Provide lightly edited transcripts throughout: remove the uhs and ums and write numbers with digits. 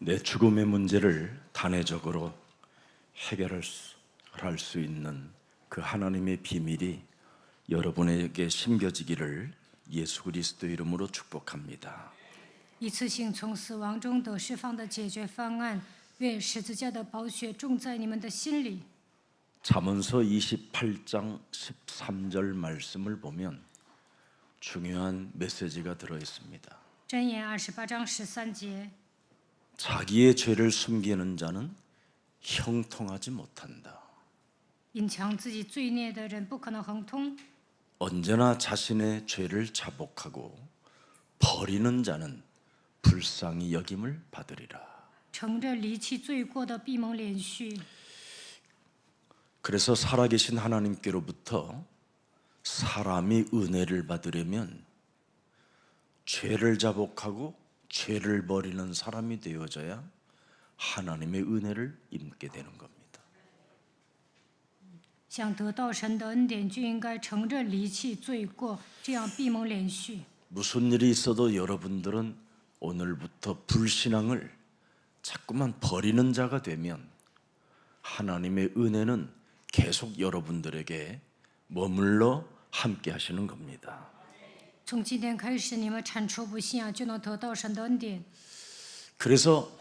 내 죽음의 문제를 단회적으로 해결할 수 있는 그 하나님의 비밀이 여러분에게 심겨지기를 예수 그리스도 이름으로 축복합니다. 一次性从死亡中得释放的解决方案，愿十字架的宝血种在你们的心里。 잠언서 28장 13절 말씀을 보면 중요한 메시지가 들어 있습니다. 箴言28章13节， 자기의 죄를 숨기는 자는 형통하지 못한다. 隐藏自己罪孽的人不可能亨通。 언제나 자신의 죄를 자복하고 버리는 자는 불쌍히 여김을 받으리라. 承认离弃罪过的必蒙连续。 그래서 살아계신 하나님께로부터 사람이 은혜를 받으려면 죄를 자복하고 죄를 버리는 사람이 되어져야 하나님의 은혜를 입게 되는 겁니다. 想得到神的恩典，就应该承认离弃罪过，这样必蒙连续。 무슨 일이 있어도 여러분들은 오늘부터 불신앙을 자꾸만 버리는 자가 되면 하나님의 은혜는 계속 여러분들에게 머물러 함께 하시는 겁니다. 从今天开始，你们铲除不信仰，就能得到神的恩典。 그래서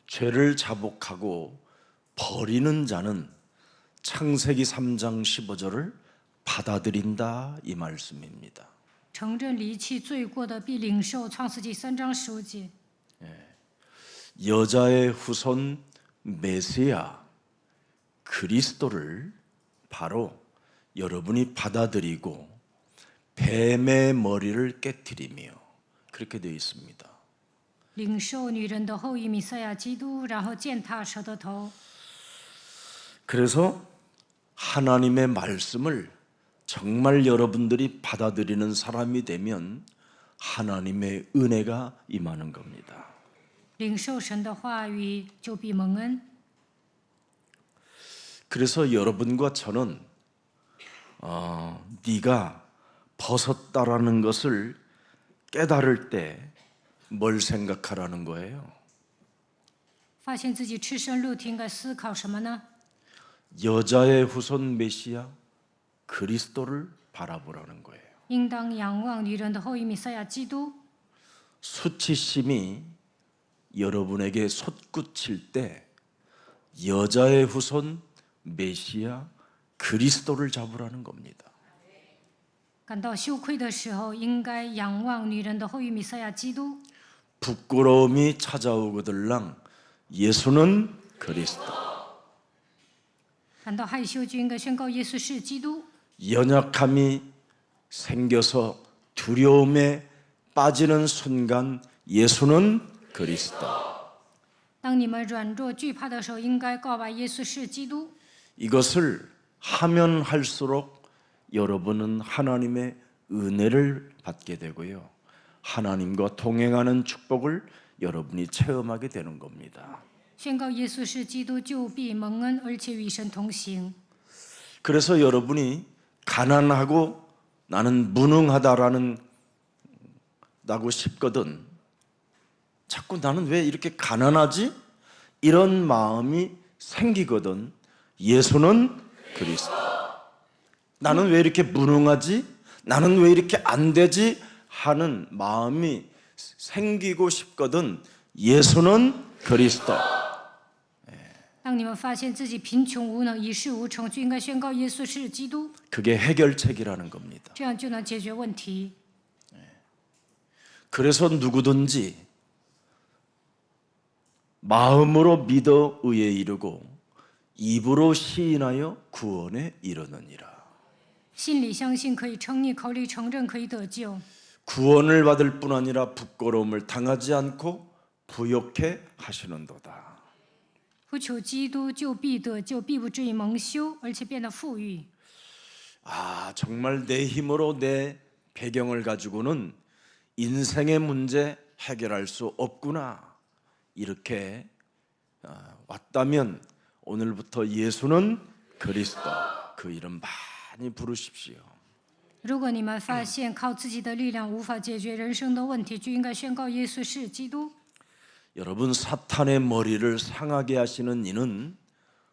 죄를 자복하고 버리는 자는 창세기 3장 15절을 받아들인다 이 말씀입니다. 承认离弃罪过的必领受创世纪3章15节。 여자의 후손 메시아 그리스도를 바로 여러분이 받아들이고 뱀의 머리를 깨뜨리며 그렇게 되어 있습니다. 领受女人的后裔弥赛亚基督，然后践踏蛇的头。 그래서 하나님의 말씀을 정말 여러분들이 받아들이는 사람이 되면 하나님의 은혜가 임하는 겁니다. 领受神的话语，就必蒙恩。 그래서 여러분과 저는 네가 벗었다라는 것을 깨달을 때 뭘 생각하라는 거예요? 发现自己赤身露体，应该思考什么呢？ 여자의 후손 메시아 그리스도를 바라보라는 거예요. 应当仰望女人的后裔弥赛亚基督。 수치심이 여러분에게 솟구칠 때 여자의 후손 메시아 그리스도를 잡으라는 겁니다. 感到羞愧的时候，应该仰望女人的后裔弥赛亚基督。 부끄러움이 찾아오거들랑 예수는 그리스도. 感到害羞，就应该宣告耶稣是基督。 연약함이 생겨서 두려움에 빠지는 순간 예수는 그리스도. 当你们软弱惧怕的时候，应该告白耶稣是基督。 이것을 하면 할수록 여러분은 하나님의 은혜를 받게 되고요. 하나님과 동행하는 축복을 여러분이 체험하게 되는 겁니다. 宣告耶稣是基督，就必蒙恩，而且与神同行。 그래서 여러분이 가난하고 나는 무능하다라는 나고 싶거든. 자꾸 나는 왜 이렇게 가난하지? 이런 마음이 생기거든. 예수는 그리스도. 나는 왜 이렇게 무능하지? 나는 왜 이렇게 안 되지? 하는 마음이 생기고 싶거든. 예수는 그리스도. 当你们发现自己贫穷无能、一事无成，就应该宣告耶稣是基督， 그게 해결책이라는 겁니다. 这样就能解决问题。 그래서 누구든지 마음으로 믿어 의에 이르고 입으로 시인하여 구원에 이르느니라. 心里相信可以称义，口里承认可以得救。 구원을 받을 뿐 아니라 부끄러움을 당하지 않고 부욕해 하시는도다. 不求基督，就必得救，必不至于蒙羞，而且变得富裕。 아, 정말 내 힘으로 내 배경을 가지고는 인생의 문제 해결할 수 없구나. 이렇게 왔다면 오늘부터 예수는 그리스도 그 이름 많이 부르십시오. 如果你们发现靠自己的力量无法解决人生的问题，就应该宣告耶稣是基督。 여러분, 사탄의 머리를 상하게 하시는 이는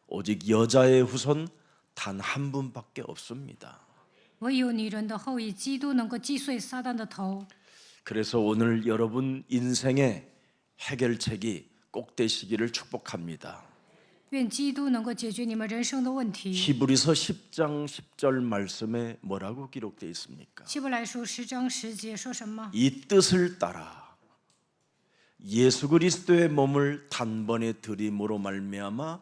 오직 여자의 후손 단 한 분밖에 없습니다. 唯有女人的后裔基督能够击碎撒旦的头。 그래서 오늘 여러분 인생의 해결책이 꼭 되시기를 축복합니다. 愿基督能够解决你们人生的问题。 히브리서 10장 10절 말씀에 뭐라고 기록되어 있습니까? 希伯来书10章10节说什么？ 이 뜻을 따라 예수 그리스도의 몸을 단번에 드림으로 말미암아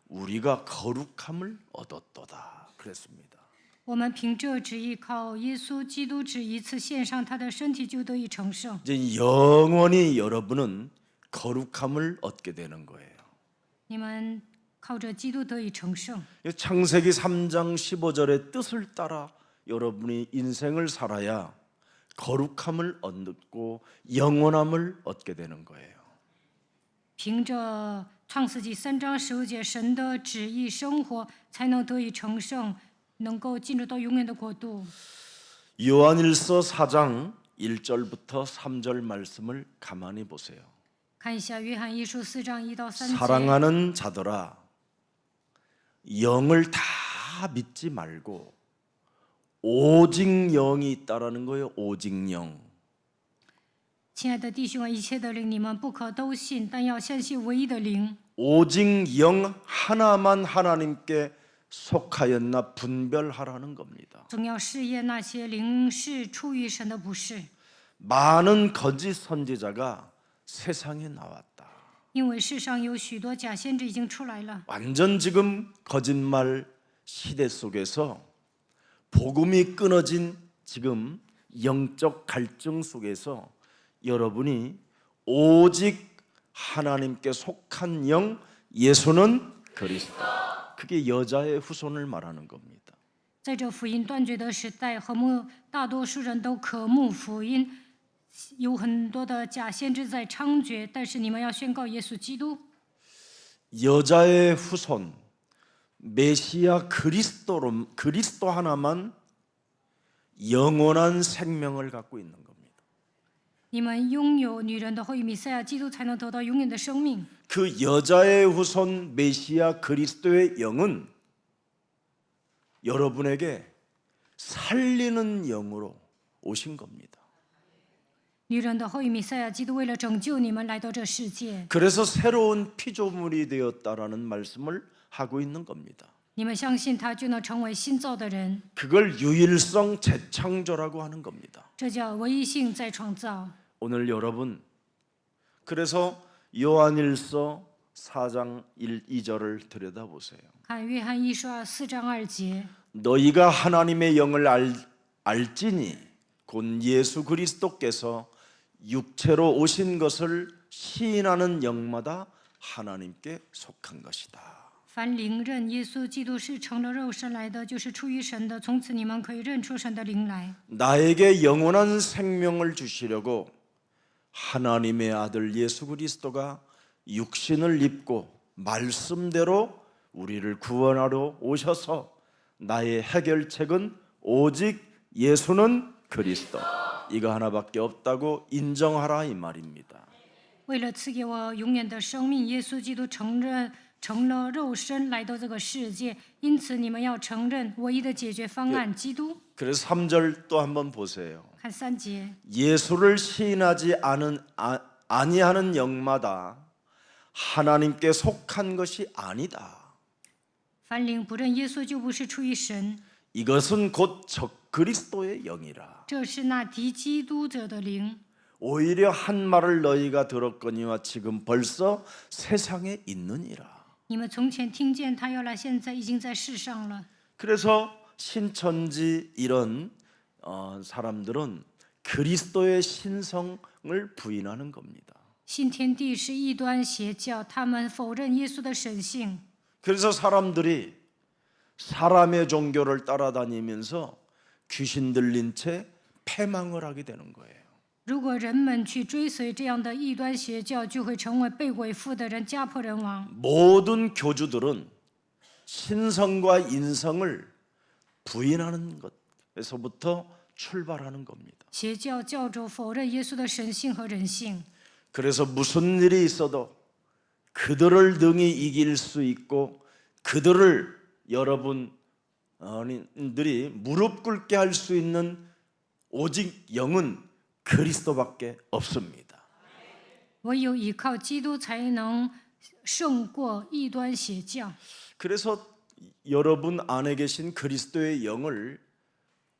우리가 거룩함을 얻었도다 그랬습니다. 我们凭这旨意，靠耶稣基督只一次献上他的身体，就得以成圣。 이제 영원히 여러분은 거룩함을 얻게 되는 거예요. 你们靠着基督得以成圣。 창세기 3장 15절의 뜻을 따라 여러분이 인생을 살아야 거룩함을 얻고 영원함을 얻게 되는 거예요. 凭着创世纪3章15节神的旨意生活，才能得以成圣，能够进入到永远的国度。 요한일서 4장 1절부터 3절 말씀을 가만히 보세요. 看一下约翰一书4章1到3节。 사랑하는 자들아, 영을 다 믿지 말고 오직 영이 있다라는 거예요. 오직 영. 亲爱的弟兄啊，一切的灵你们不可都信，但要相信唯一的灵。 오직 영 하나만 하나님께 속하였나 분별하라는 겁니다. 总要试验那些灵是出于神的，不是。 많은 거짓 선지자가 세상에 나왔다. 因为世上有许多假先知已经出来了。 완전 지금 거짓말 시대 속에서 복음이 끊어진 지금 영적 갈증 속에서 여러분이 오직 하나님께 속한 영 예수는 그리스도, 그게 여자의 후손을 말하는 겁니다. 在这福音断绝的时代，大多数人都渴慕福音，有很多的假先知在猖獗，但是你们要宣告耶稣基督。 여자의 후손 메시아 그리스도 하나만 영원한 생명을 갖고 있는 겁니다. 你们拥有女人的后裔弥赛亚基督，才能得到永远的生命。 그 여자의 후손 메시아 그리스도의 영은 여러분에게 살리는 영으로 오신 겁니다. 女人的后裔弥赛亚基督为了拯救你们来到这世界， 그래서 새로운 피조물이 되었다라는 말씀을 하고 있는 겁니다. 你们相信他就能成为新造的人， 그걸 유일성 재창조라고 하는 겁니다. 这叫唯一性再创造。 오늘 여러분, 그래서 요한일서 4장 1, 2절을 들여다보세요. 看约翰一书4章2节， 너희가 하나님의 영을 알지니 곧 예수 그리스도께서 육체로 오신 것을 시인하는 영마다 하나님께 속한 것이다. 凡灵认耶稣基督是成了肉身来的，就是出于神的，从此你们可以认出神的灵来。 나에게 영원한 생명을 주시려고 하나님의 아들 예수 그리스도가 육신을 입고 말씀대로 우리를 구원하러 오셔서 나의 해결책은 오직 예수는 그리스도, 이거 하나밖에 없다고 인정하라 이 말입니다. 为了赐给我永远的生命，耶稣基督成了肉身来到这个世界，因此你们要承认唯一的解决方案基督。 그래서 3절 또 한번 보세요. 看3节， 예수를 시인하지 아니하는 영마다 하나님께 속한 것이 아니다. 凡灵不认耶稣就不是出于神， 이것은 곧 그리스도의 영이라. 这是那敌基督者的灵。 오히려 한 말을 너희가 들었거니와 지금 벌써 세상에 있느니라. 你们从前听见他要来，现在已经在世上了。 그래서 신천지 이런 사람들은 그리스도의 신성을 부인하는 겁니다. 新天地是异端邪教，他们否认耶稣的神性。 그래서 사람들이 사람의 종교를 따라다니면서 귀신 들린 채 패망을 하게 되는 거예요. 如果人们去追随这样的异端邪教，就会成为被鬼附的人，家破人亡。 모든 교주들은 신성과 인성을 부인하는 것에서부터 출발하는 겁니다. 邪教教主否认耶稣的神性和人性， 그래서 무슨 일이 있어도 그들을 능히 이길 수 있고 그들을 여러분들이 무릎 꿇게 할 수 있는 오직 영은 그리스도밖에 없습니다. 唯有依靠基督，才能胜过异端邪教。 그래서 여러분 안에 계신 그리스도의 영을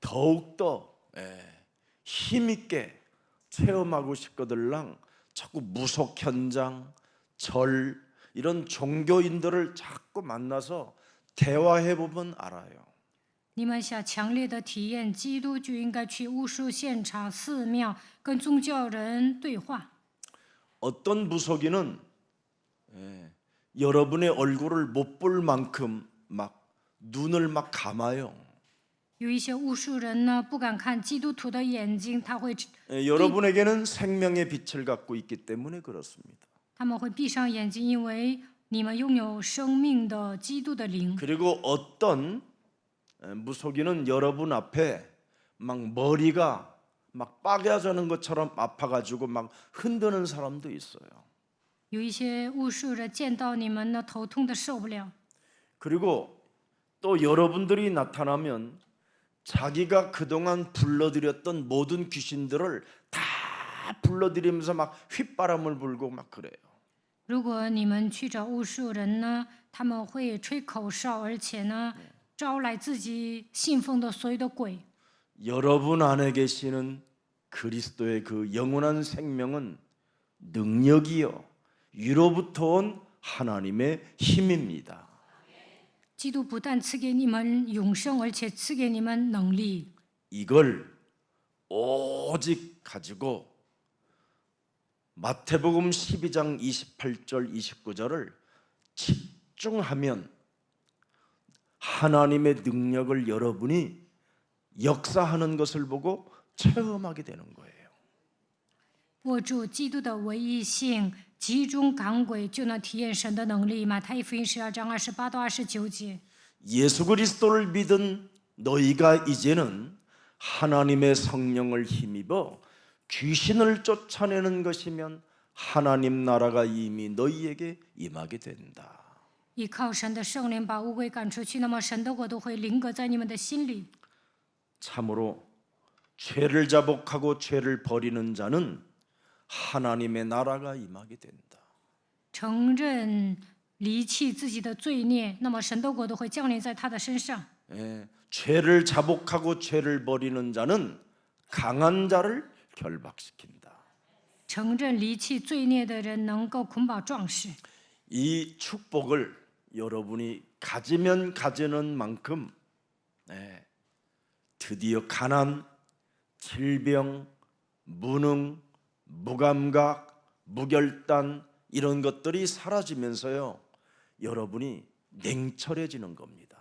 더욱더 힘있게 체험하고 싶거들랑 자꾸 무속 현장, 절 이런 종교인들을 자꾸 만나서 대화해 보면 알아요. 你们想强烈的体验基督，就应该去巫术现场、寺庙，跟宗教人对话。 어떤 무속인은 여러분의 얼굴을 못 볼 만큼 막 눈을 막 감아요. 有一些巫术人呢，不敢看基督徒的眼睛，여러분에게는 생명의 빛을 갖고 있기 때문에 그렇습니다. 他们会闭上眼睛，因为你们拥有生命的基督的灵。 그리고 어떤 무속인은 여러분 앞에 막 머리가 막 빠개져는 것처럼 아파가지고 막 흔드는 사람도 있어요. 有一些巫术人见到你们呢，头痛的受不了。 그리고 또 여러분들이 나타나면 자기가 그동안 불러들였던 모든 귀신들을 다 불러들이면서 막 휘바람을 불고 막 그래요. 如果你们去找巫术人呢，他们会吹口哨，而且呢，招来自己信奉的所有的鬼。 여러분 안에 계시는 그리스도의 그 영원한 생명은 능력이요 위로부터 온 하나님의 힘입니다. 基督不但赐给你们永生，而且赐给你们能力。 이걸 오직 가지고 마태복음 12장 28절 29절을 집중하면 하나님의 능력을 여러분이 역사하는 것을 보고 체험하게 되는 거예요. 握住基督的唯一性，集中赶鬼，就能体验神的能力。马太福音12章28到29节。 예수 그리스도를 믿은 너희가 이제는 하나님의 성령을 힘입어 귀신을 쫓아내는 것이면 하나님 나라가 이미 너희에게 임하게 된다. 依靠神的圣灵把乌鬼赶出去，那么神的国都会临格在你们的心里。 참으로 죄를 자복하고 죄를 버리는 자는 하나님의 나라가 임하게 된다. 承认离弃自己的罪孽，那么神的国都会降临在他的身上。 죄를 자복하고 죄를 버리는 자는 강한 자를 결박시킨다. 承认离弃罪孽的人能够捆绑壮士。 이 축복을 여러분이 가지면 가지는 만큼 드디어 가난, 질병, 무능, 무감각, 무결단 이런 것들이 사라지면서요. 여러분이 냉철해지는 겁니다.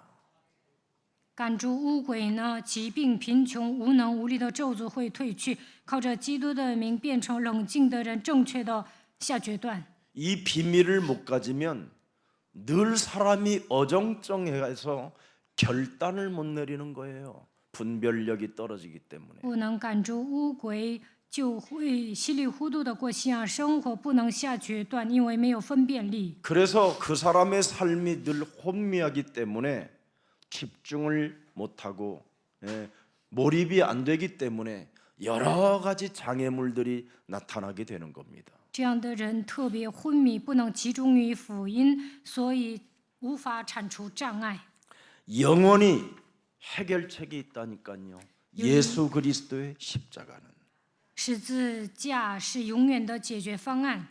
赶逐污鬼呢，疾病、贫穷、无能无力的咒诅会退去，靠着基督的名变成冷静的人，正确的下决断。 이 비밀을 못 가지면 늘 사람이 어정쩡해서 결단을 못 내리는 거예요. 분별력이 떨어지기 때문에. 不能赶逐污鬼，就会稀里糊涂的过信仰生活，不能下决断，因为没有分辨力。 그래서 그 사람의 삶이 늘 혼미하기 때문에 집중을 못하고 몰입이 안 되기 때문에 여러 가지 장애물들이 나타나게 되는 겁니다. 这样的人特别昏迷，不能集中于福音，所以无法铲除障碍。 영원히 해결책이 있다니까요. 예수 그리스도의 십자가는. 十字架是永远的解决方案。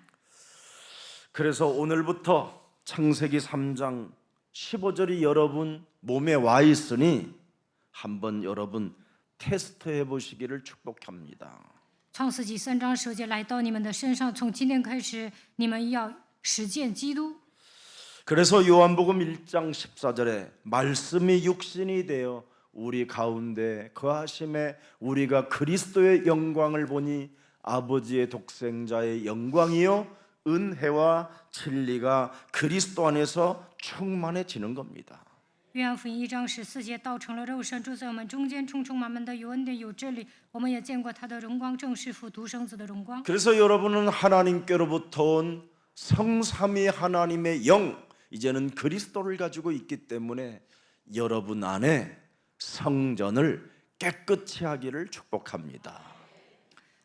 그래서 오늘부터 창세기 3장 15절이 여러분 몸에 와 있으니 한번 여러분 테스트해 보시기를 축복합니다. 创世纪3章10节来到你们的身上，从今天开始，你们要实践基督。 그래서 요한복음 1장 14절에 말씀이 육신이 되어 우리 가운데 거하심에 우리가 그리스도의 영광을 보니 아버지의 독생자의 영광이요 은혜와 진리가 그리스도 안에서 충만해지는 겁니다. 约翰福音1章14节，道成了肉身，住在我们中间，充充满满的有恩典有真理。我们也见过他的荣光，正是父独生子的荣光。 그래서 여러분은 하나님께로부터 온 성삼위 하나님의 영, 이제는 그리스도를 가지고 있기 때문에 여러분 안에 성전을 깨끗이 하기를 축복합니다.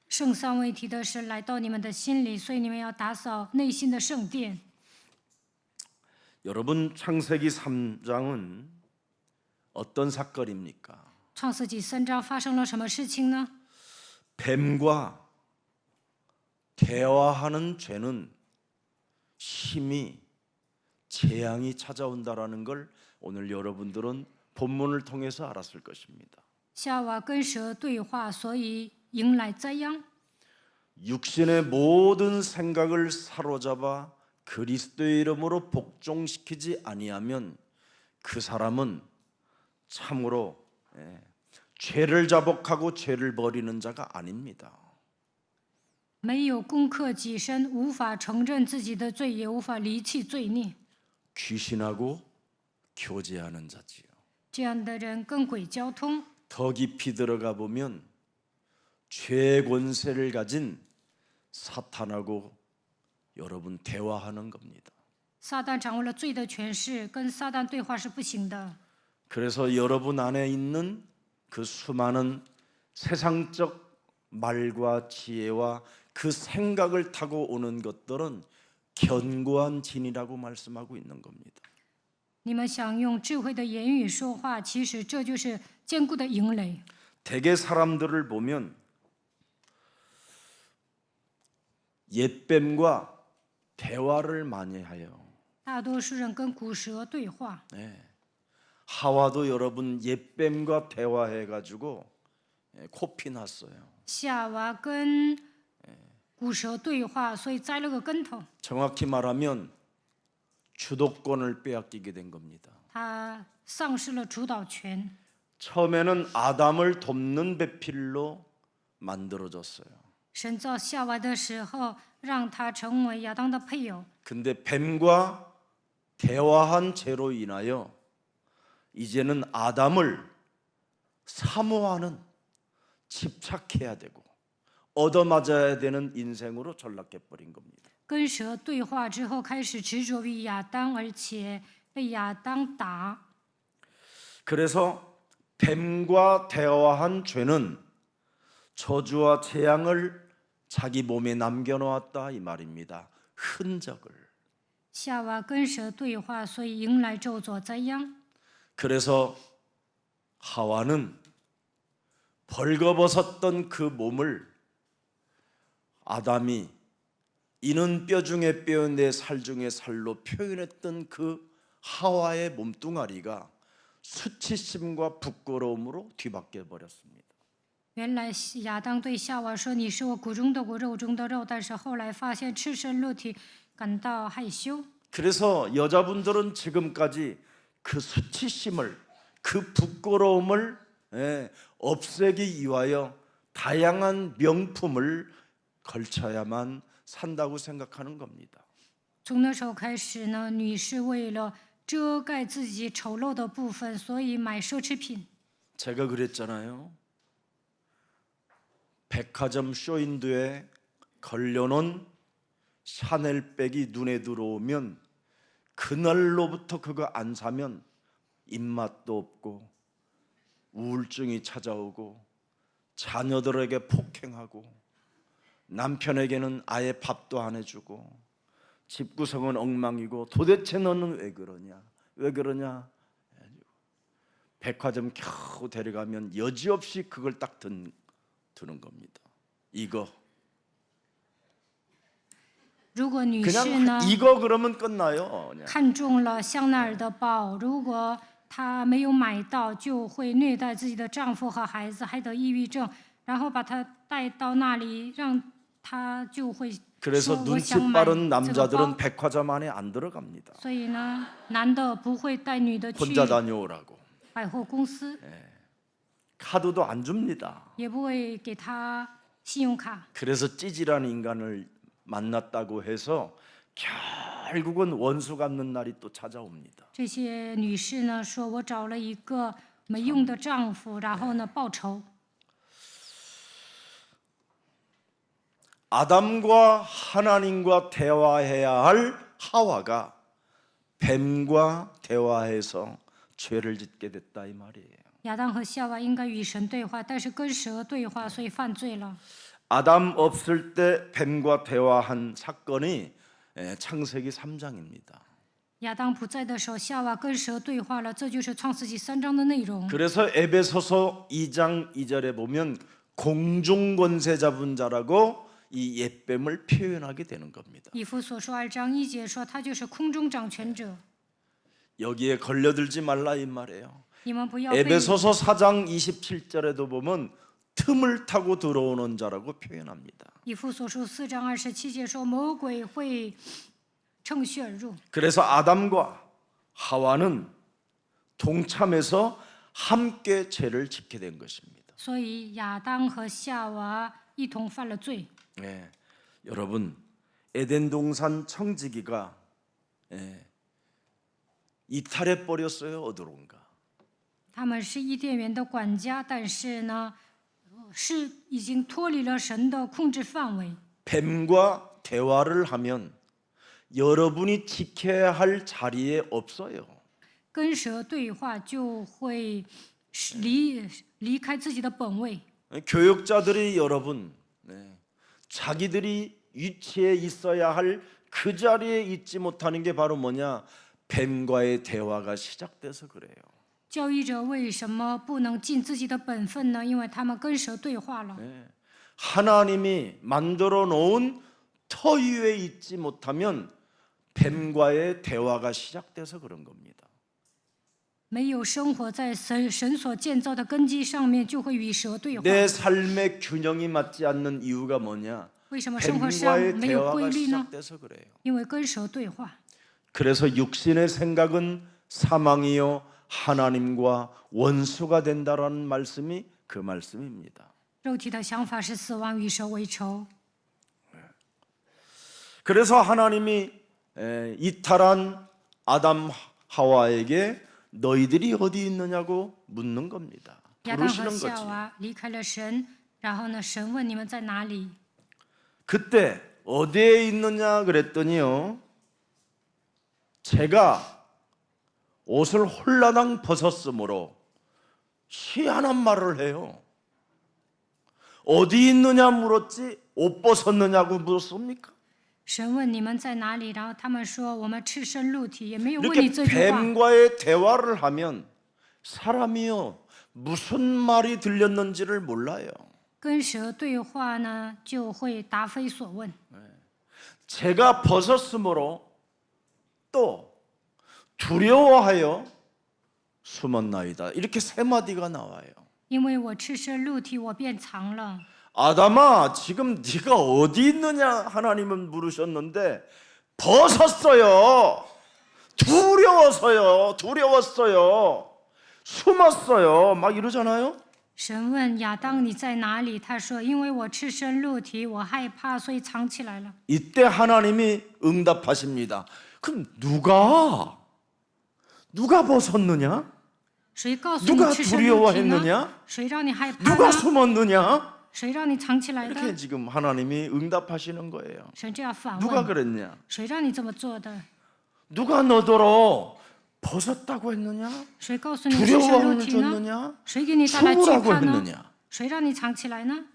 圣三位一体的神来到你们的心里，所以你们要打扫内心的圣殿。 여러분 창세기 3장은 어떤 사건입니까? 创世纪3章发生了什么事情呢？ 뱀과 대화하는 죄는 심히 재앙이 찾아온다라는 걸 오늘 여러분들은 본문을 통해서 알았을 것입니다. 夏娃跟蛇对话，所以迎来灾殃。 육신의 모든 생각을 사로잡아 그리스도의 이름으로 복종시키지 아니하면 그 사람은 참으로 죄를 자복하고 죄를 버리는 자가 아닙니다. 没有攻克己身，无法承认自己的罪，也无法离弃罪孽。 귀신하고 교제하는 자지요. 这样的人跟鬼交通， 더 깊이 들어가 보면 죄의 권세를 가진 사탄하고 여러분 대화하는 겁니다. 撒旦掌握了罪的权势，跟撒旦对话是不行的。 그래서 여러분 안에 있는 그 수많은 세상적 말과 지혜와 그 생각을 타고 오는 것들은 견고한 진이라고 말씀하고 있는 겁니다. 你们想用智慧的言语说话，其实这就是坚固的营垒。 대개 사람들을 보면 옛뱀과 대화를 많이 해요. 大多数人跟古蛇对话， 하와도 여러분 옛뱀과 대화해가지고 코피 났어요. 夏娃跟古蛇对话，所以栽了个跟头。 정확히 말하면 주도권을 빼앗기게 된 겁니다. 他丧失了主导权。 처음에는 아담을 돕는 배필로 만들어졌어요. 神造夏娃的时候，让他成为亚当的配偶。 근데 뱀과 대화한 죄로 인하여 이제는 아담을 사모하는, 집착해야 되고 얻어맞아야 되는 인생으로 전락해버린 겁니다. 跟蛇对话之后，开始执着于亚当，而且被亚当打。 그래서 뱀과 대화한 죄는 저주와 재앙을 자기 몸에 남겨놓았다 이 말입니다. 흔적을. 夏娃跟蛇对话，所以迎来咒诅灾殃。 그래서 하와는 벌거벗었던 그 몸을 아담이 이는 뼈 중에 뼈인데 살 중에 살로 표현했던 그 하와의 몸뚱아리가 수치심과 부끄러움으로 뒤바뀌어 버렸습니다. 原来亚当对夏娃说：“你是我骨中的骨，肉中的肉。”但是后来发现赤身裸体，感到害羞。 그래서 여자분들은 지금까지 그 수치심을, 그 부끄러움을 없애기 위하여 다양한 명품을 걸쳐야만 산다고 생각하는 겁니다. 从那时候开始呢，女士为了遮盖自己丑陋的部分，所以买奢侈品。 제가 그랬잖아요. 백화점 쇼윈도에 걸려놓은 샤넬백이 눈에 들어오면 그날로부터 그거 안 사면 입맛도 없고 우울증이 찾아오고 자녀들에게 폭행하고 남편에게는 아예 밥도 안 해주고 집구석은 엉망이고 도대체 너는 왜 그러냐? 왜 그러냐? 백화점 겨우 데려가면 여지없이 그걸 딱 드는 겁니다. 이거 如果女士呢 그냥 이거 그러면 끝나요. 그냥. 看中了香奈儿的包，如果她没有买到，就会虐待自己的丈夫和孩子，还得抑郁症，然后把她带到那里，让她就会 그래서 说我 눈치 想买 빠른 这个 남자들은 包。 백화점 안에 안 들어갑니다. 所以呢，男的不会带女的去 혼자 다녀오라고. 百货公司， 카드도 안 줍니다. 也不会给她信用卡。 그래서 찌질한 인간을 만났다고 해서 결국은 원수 갚는 날이 또 찾아옵니다. 这些女士呢说，我找了一个没用的丈夫，然后呢报仇。 아담과 하나님과 대화해야 할 하와가 뱀과 대화해서 죄를 짓게 됐다 이 말이에요. 亚当和夏娃应该与神对话，但是跟蛇对话，所以犯罪了。 아담 없을 때 뱀과 대화한 사건이 창세기 3장입니다. 亚当不在的时候，夏娃跟蛇对话了，这就是创世纪3章的内容。 그래서 에베소서 2장 2절에 보면 공중 권세 잡은 자라고 이 옛뱀을 표현하게 되는 겁니다. 以弗所书2章1节说，他就是空中掌权者。 여기에 걸려들지 말라 이 말이에요. 你们不要被 에베소서 4장 27절에도 보면 틈을 타고 들어오는 자라고 표현합니다. 以弗所书4章27节说，魔鬼会趁虚而入。 그래서 아담과 하와는 동참해서 함께 죄를 짓게 된 것입니다. 所以亚当和夏娃一同犯了罪。 네, 여러분 에덴 동산 청지기가 이탈해 버렸어요. 어디론가. 他们是伊甸园的管家，但是呢，是已经脱离了神的控制范围。 뱀과 대화를 하면 여러분이 지켜야 할 자리에 없어요. 跟蛇对话就会离开自己的本位。 교육자들이 여러분 자기들이 위치에 있어야 할 그 자리에 있지 못하는 게 바로 뭐냐? 뱀과의 대화가 시작돼서 그래요. 教育者为什么不能尽自己的本分呢？因为他们跟蛇对话了。 하나님이 만들어 놓은 터 위에 있지 못하면 뱀과의 대화가 시작돼서 그런 겁니다. 没有生活在神所建造的根基上面，就会与蛇对话。 내 삶의 균형이 맞지 않는 이유가 뭐냐? 为什么生活上 뱀과의 没有规 대화가 律呢？ 시작돼서 그래요. 因为跟蛇对话。 그래서 육신의 생각은 사망이요 하나님과 원수가 된다라는 말씀이 그 말씀입니다. 肉体的想法是死亡，与蛇为仇。 그래서 하나님이 이탈한 아담 하와에게 너희들이 어디 있느냐고 묻는 겁니다. 亚当和 부르시는 夏 거지. 娃离开了神，然后呢，神问你们在哪里？ 그때 어디에 있느냐 그랬더니요. 제가 옷을 홀라당 벗었으므로 희한한 말을 해요. 어디 있느냐 물었지 옷 벗었느냐고 물었습니까? 神问你们在哪里，然后他们说我们赤身露体，也没有问 이렇게 你这句话。 뱀과의 대화를 하면 사람이요 무슨 말이 들렸는지를 몰라요. 跟蛇对话呢，就会答非所问。 제가 벗었으므로 또 두려워하여 숨었나이다. 이렇게 세 마디가 나와요. 因为我赤身露体，我便藏了。 아담아, 지금 네가 어디 있느냐 하나님은 물으셨는데 벗었어요. 두려웠어요. 숨었어요. 막 이러잖아요. 神问亚当你在哪里？他说因为我赤身露体，我害怕，所以藏起来了。 이때 하나님이 응답하십니다. 그럼 누가 벗었느냐? 谁告诉 누가 你赤身露体呢？ 두려워했느냐? 谁让你害怕 누가 呢？ 숨었느냐? 谁让你藏起来 이렇게 的？ 지금 하나님이 응답하시는 거예요. 神这样反 누가 问： 그랬냐? 谁让你这么做的？ 누가 너더러 벗었다고 했느냐? 谁告诉你赤身露 두려움을 体呢？ 줬느냐? 谁给你带来惧 숨으라고 怕呢？ 했느냐? 谁让你藏起来呢？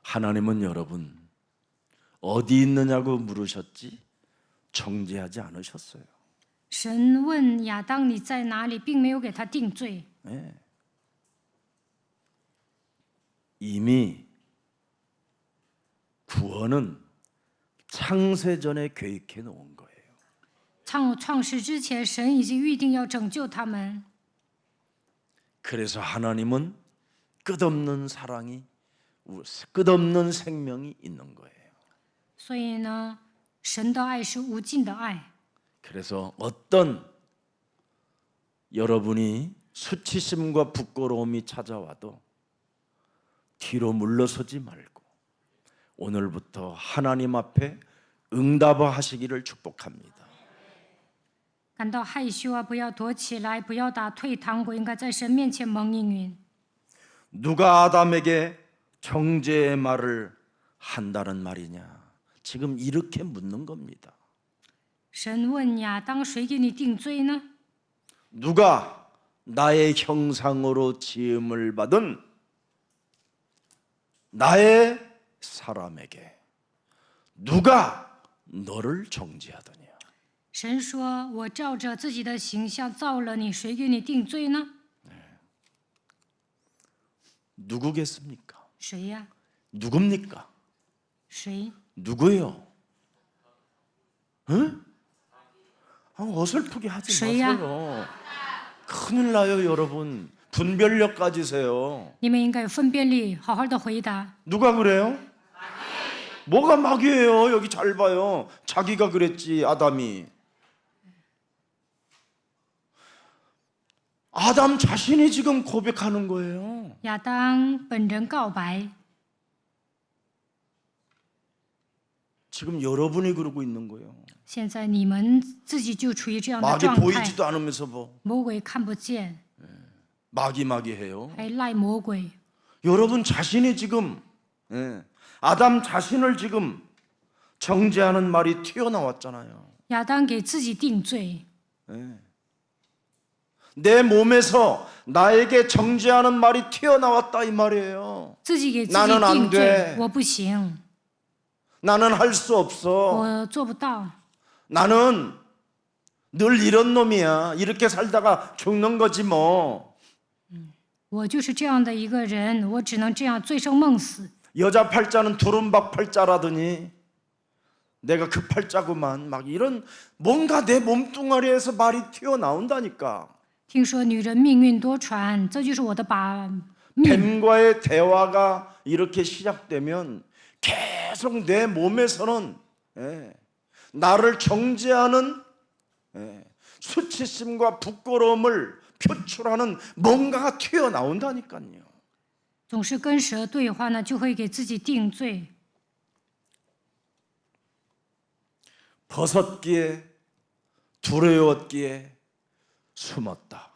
하나님은 여러분 어디 있느냐고 물으셨지 정죄하지 않으셨어요. 神问亚当你在哪里，并没有给他定罪。 네. 이미 구원은 창세전에 계획해 놓은 거예요. 创世之前，神已经预定要拯救他们。 그래서 하나님은 끝없는 사랑이 끝없는 생명이 있는 거예요. 所以呢，神的爱是无尽的爱。 그래서 어떤 여러분이 수치심과 부끄러움이 찾아와도 뒤로 물러서지 말고 오늘부터 하나님 앞에 응답하시기를 축복합니다. 感到害羞啊，不要躲起来，不要打退堂鼓，应该在神面前蒙应允。 누가 아담에게 정죄의 말을 한다는 말이냐? 지금 이렇게 묻는 겁니다. 神问亚当：“谁给你定罪呢？ 누가 나의 형상으로 지음을 받은 나의 사람에게 누가 너를 정죄하더냐?” 神说：“我照着自己的形象造了你，谁给你定罪呢？ 누구겠습니까? 谁呀？ 누굽니까? 谁？ 누구요? 응? 어설프게 하지谁呀？ 마세요. 큰일 나요, 여러분. 분별력 가지세요. 你们应该有分辨力，好好的回答。 누가 그래요? 뭐가 마귀예요? 여기 잘 봐요. 자기가 그랬지, 아담이. 아담 자신이 지금 고백하는 거예요. 亚当本人告白， 지금 여러분이 그러고 있는 거예요. 现在你们自己就处于这样的 마귀 状态， 보이지도 않으면서 뭐 魔鬼看不见， 마귀해요. 还赖魔鬼。 여러분 자신이 지금 아담 자신을 지금 정죄하는 말이 튀어나왔잖아요. 亚当给自己定罪， 내 몸에서 나에게 정죄하는 말이 튀어나왔다 이 말이에요. 自己给自己 나는 안 定罪 돼 ，我不行， 나는 할 수 없어. 我做不到， 나는 늘 이런 놈이야. 이렇게 살다가 죽는 거지 뭐. 我就是这样的一个人，我只能这样醉生梦死。 여자 팔자는 두른박 팔자라더니 내가 그 팔자구만. 막 이런 뭔가 내 몸뚱아리에서 말이 튀어나온다니까. 听说女人命运多舛，这就是我的把命。 뱀과의 대화가 이렇게 시작되면 계속 내 몸에서는 나를 정죄하는 수치심과 부끄러움을 표출하는 뭔가가 튀어나온다니까요. 总是跟蛇对话呢，就会给自己定罪。 벗었기에 두려웠기에 숨었다.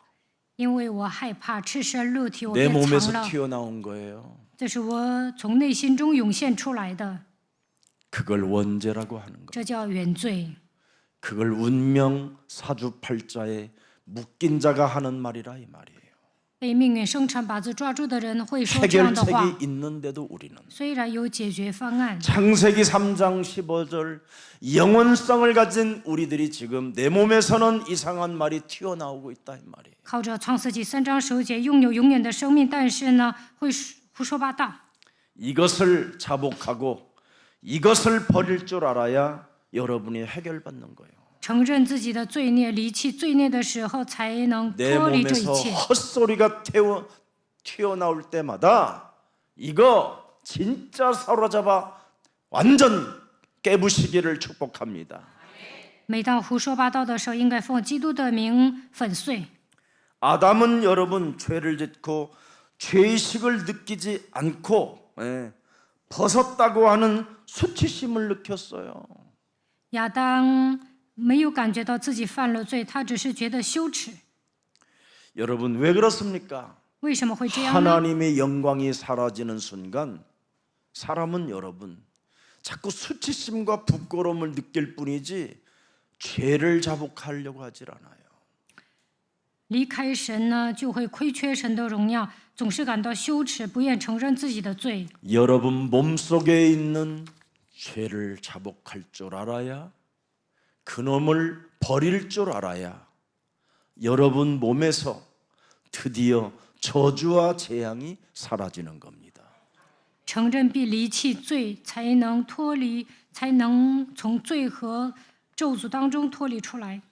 因为我害怕赤身露体，我 내 便藏 몸에서 了。 튀어나온 거예요. 这是我从内心中涌现出来的， 그걸 원죄라고 하는 거. 这叫原罪。 그걸 운명 사주팔자에 묶인 자가 하는 말이라 이 말이에요. 被命运生辰八字抓住的人会说这样的话。 해결책이 있는데도 우리는 虽然有解决方案， 창세기 3장 15절 영원성을 가진 우리들이 지금 내 몸에서는 이상한 말이 튀어나오고 있다 이 말이에요. 靠着创世纪3章9节拥有永远的生命，但是呢，会胡说八道。 이것을 자복하고 이것을 버릴 줄 알아야 여러분이 해결받는 거예요. 承认自己的罪孽，离弃罪孽的时候，才能 내 脱离这一 몸에서 切。 헛소리가 튀어나올 때마다 이거 진짜 사로잡아 완전 깨부시기를 축복합니다. 每当胡说八道的时候，应该奉基督的名粉碎。 아담은 여러분 죄를 짓고 죄의식을 느끼지 않고 벗었다고 하는 수치심을 느꼈어요. 亚当没有感觉到自己犯了罪，他只是觉得羞耻。 여러분 왜 그렇습니까? 为什么会这样呢？ 하나님의 영광이 사라지는 순간 사람은 여러분 자꾸 수치심과 부끄러움을 느낄 뿐이지 죄를 자복하려고 하질 않아요. 离开神呢，就会亏缺神的荣耀，总是感到羞耻，不愿承认自己的罪。 여러분 몸속에 있는 죄를 자복할 줄 알아야 그놈을 버릴 줄 알아야 여러분 몸에서 드디어 저주와 재앙이 사라지는 겁니다. 承认并离弃罪，才能脱离，才能从罪和咒诅当中脱离出来。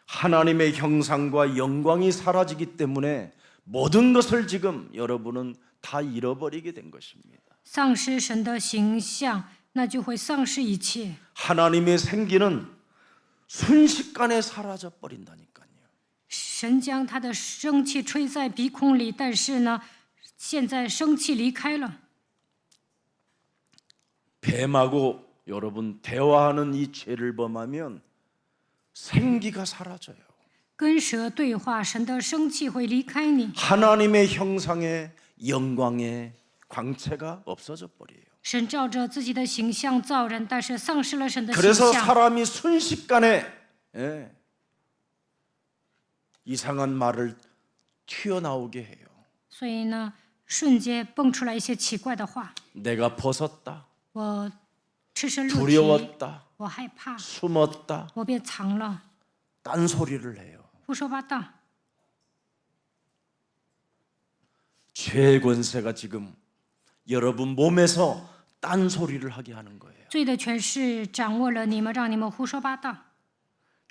하나님의 형상과 영광이 사라지기 때문에 모든 것을 지금 여러분은 다 잃어버리게 된 것입니다. 丧失神的形象，那就会丧失一切。 하나님의 생기는 순식간에 사라져 버린다니까요. 神将他的生气吹在鼻孔里，但是呢，现在生气离开了。 뱀하고 여러분 대화하는 이 죄를 범하면 생기가 사라져요. 跟蛇对话，神的生气会离开你， 하나님의 형상의 영광의 광채가 없어져 버려요. 神照着自己的形象造人，但是丧失了神的形 그래서 象， 사람이 순식간에 이상한 말을 튀어나오게 해요. 所以呢，瞬间蹦出来一些奇怪的话。 내가 벗었다, 我赤身露体， 두려웠다, 我害怕， 숨었다, 我便藏了， 딴소리를 해요. 胡说八道。 죄의 권세가 지금 여러분 몸에서 딴소리를 하게 하는 거예요. 罪的权势掌握了你们，让你们胡说八道。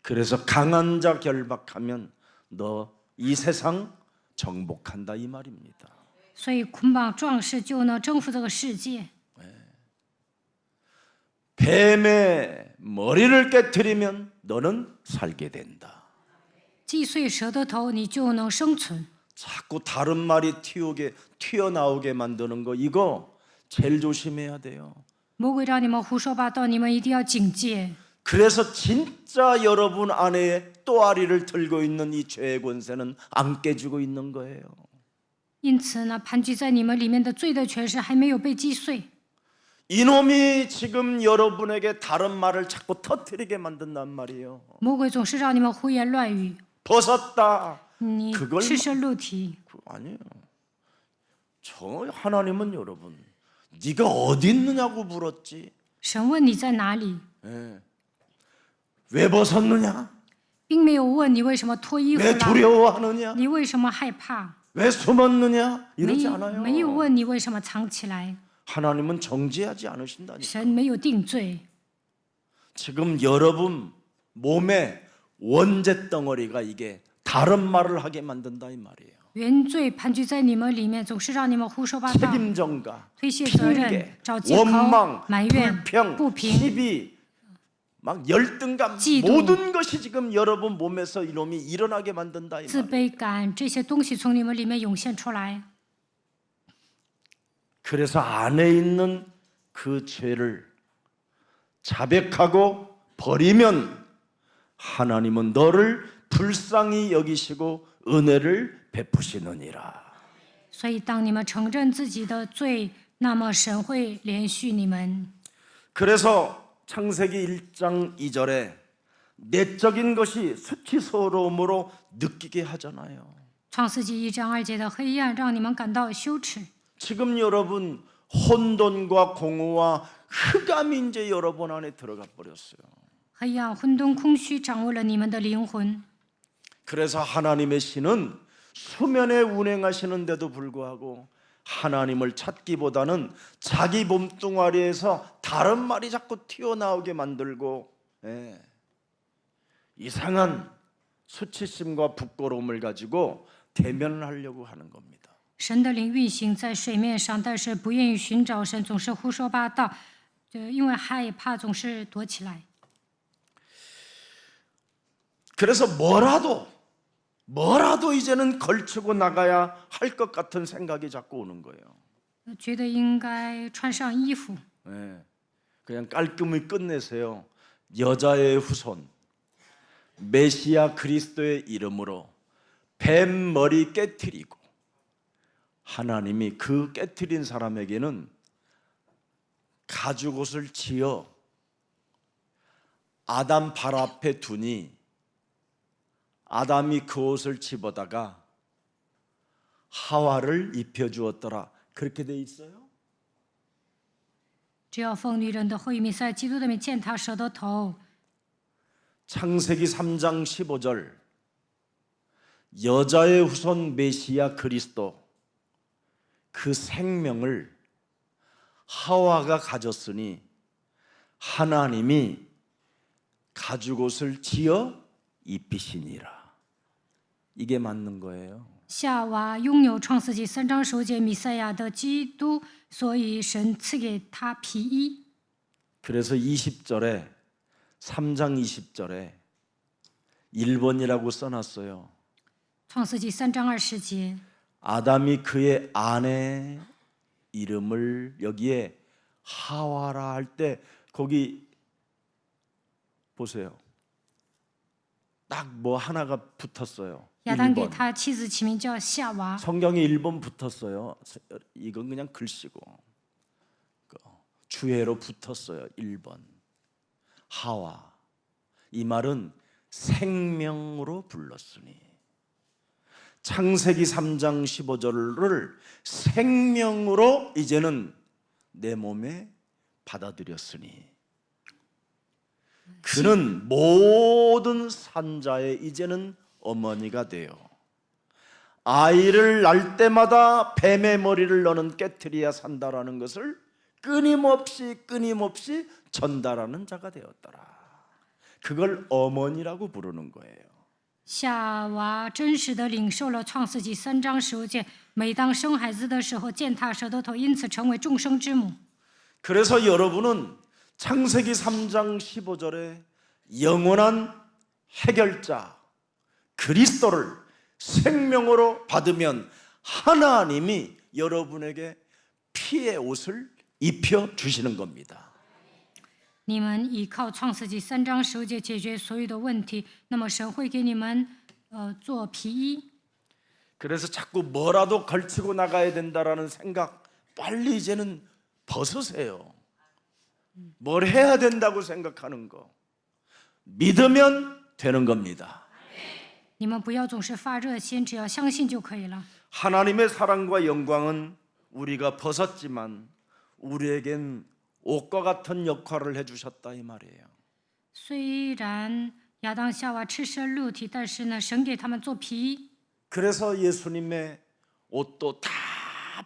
그래서 강한 자 결박하면 너 이 세상 정복한다 이 말입니다. 所以捆绑壮士就能征服这个世界。 뱀의 머리를 깨트리면 너는 살게 된다. 击碎蛇的头，你就能生存。 자꾸 다른 말이 튀어나오게 만드는 거 이거 제일 조심해야 돼요. 魔鬼让你们胡说八道，你们一定要警戒。 그래서 진짜 여러분 안에 또아리를 들고 있는 이 죄의 권세는 안 깨지고 있는 거예요. 因此呢，盘踞在你们里面的罪的权势还没有被击碎。 이놈이 지금 여러분에게 다른 말을 자꾸 터뜨리게 만든단 말이에요. 魔鬼总是让你们胡言乱语， 벗었다. 你 그걸 赤身露体。 아니에요. 저 하나님은 여러분 네가 어디 있느냐고 물었지. 神问你在哪里， 왜 벗었느냐? 并没有问你为什么脱衣服 왜 了， 두려워하느냐? 你为什么害怕， 왜 숨었느냐? 没 이러지 有 않아요. 没有问你为什么藏起来。 하나님은 정죄하지 않으신다니까. 神没有定罪。 지금 여러분 몸에 원죄 덩어리가 이게 다른 말을 하게 만든다 이 말이에요. 原罪盘踞在你们里面，总是让你们胡说八道， 책임전가, 推卸责任 핑계, ，找借口 원망, ，埋怨、 불평, 不平、 시비, 막 열등감嫉妒 모든 것이 지금 여러분 몸에서 이놈이 일어나게 만든다 이 自 말이에요. 卑感这些东西从你们里面涌现出来。 그래서 안에 있는 그 죄를 자백하고 버리면 하나님은 너를 불쌍히 여기시고 은혜를 베푸시느니라. 所以，当你们承认自己的罪，那么神会怜恤你们。 그래서 창세기 1장 2절에 내적인 것이 수치스러움으로 느끼게 하잖아요. 创世纪1章2节的黑暗，让你们感到羞耻。 지금 여러분 혼돈과 공허와 흑암이 이제 여러분 안에 들어가 버렸어요. 黑暗、混沌、空虚掌握了你们的灵魂。 그래서 하나님의 신은 수면에 운행하시는데도 불구하고 하나님을 찾기보다는 자기 몸뚱아리에서 다른 말이 자꾸 튀어나오게 만들고 이상한 수치심과 부끄러움을 가지고 대면을 하려고 하는 겁니다. 神的灵运行在水面上，但是不愿意寻找神，总是胡说八道，因为害怕，总是躲起来。 그래서 뭐라도 이제는 걸치고 나가야 할 것 같은 생각이 자꾸 오는 거예요. 觉得应该穿上衣服， 그냥 깔끔히 끝내세요. 여자의 후손 메시아 그리스도의 이름으로 뱀 머리 깨트리고 하나님이 그 깨트린 사람에게는 가죽옷을 지어 아담 발 앞에 두니 아담이 그 옷을 집어다가 하와를 입혀주었더라. 그렇게 돼 있어요? 只要奉女人的后裔弥赛基督的名践踏蛇的头。 창세기 3장 15절 여자의 후손 메시아 그리스도 그 생명을 하와가 가졌으니 하나님이 가죽옷을 지어 입히시니라. 이게 맞는 거예요. 夏娃拥有创世纪3章9节弥赛亚的基督，所以神赐给他皮衣。 그래서 20절에 3장 20절에 1번이라고 써놨어요. 创世纪3章20节， 아담이 그의 아내 이름을 여기에 하와라 할 때 거기 보세요. 딱 뭐 하나가 붙었어요. 亚当给 1번. 他妻子起名叫夏娃。 성경에 1번 붙었어요. 이건 그냥 글씨고 주해로 붙었어요. 1번. 하와. 이 말은 생명으로 불렀으니. 창세기 3장 15절을 생명으로 이제는 내 몸에 받아들였으니 그는 모든 산자의 이제는 어머니가 되어 아이를 낳을 때마다 뱀의 머리를 너는 깨트려야 산다라는 것을 끊임없이 전달하는 자가 되었더라. 그걸 어머니라고 부르는 거예요. 夏娃真实的领受了创世纪3章15节，每当生孩子的时候践踏舌头头，因此成为众生之母。 그래서 여러분은 창세기 3장 15절에 영원한 해결자 그리스도를 생명으로 받으면 하나님이 여러분에게 피의 옷을 입혀 주시는 겁니다. 你们依靠创世纪3章15节解决所有的问题，那么神会给你们做皮衣。 그래서 자꾸 뭐라도 걸치고 나가야 된다라는 생각 빨리 이제는 벗으세요. 뭘 해야 된다고 생각하는 거 믿으면 되는 겁니다. 你们不要总是发热心，只要相信就可以了。 하나님의 사랑과 영광은 우리가 벗었지만 우리에겐 옷과 같은 역할을 해주셨다 이 말이에요. 虽然亚当夏娃赤身露体，但是呢，神给他们做皮衣。 그래서 예수님의 옷도 다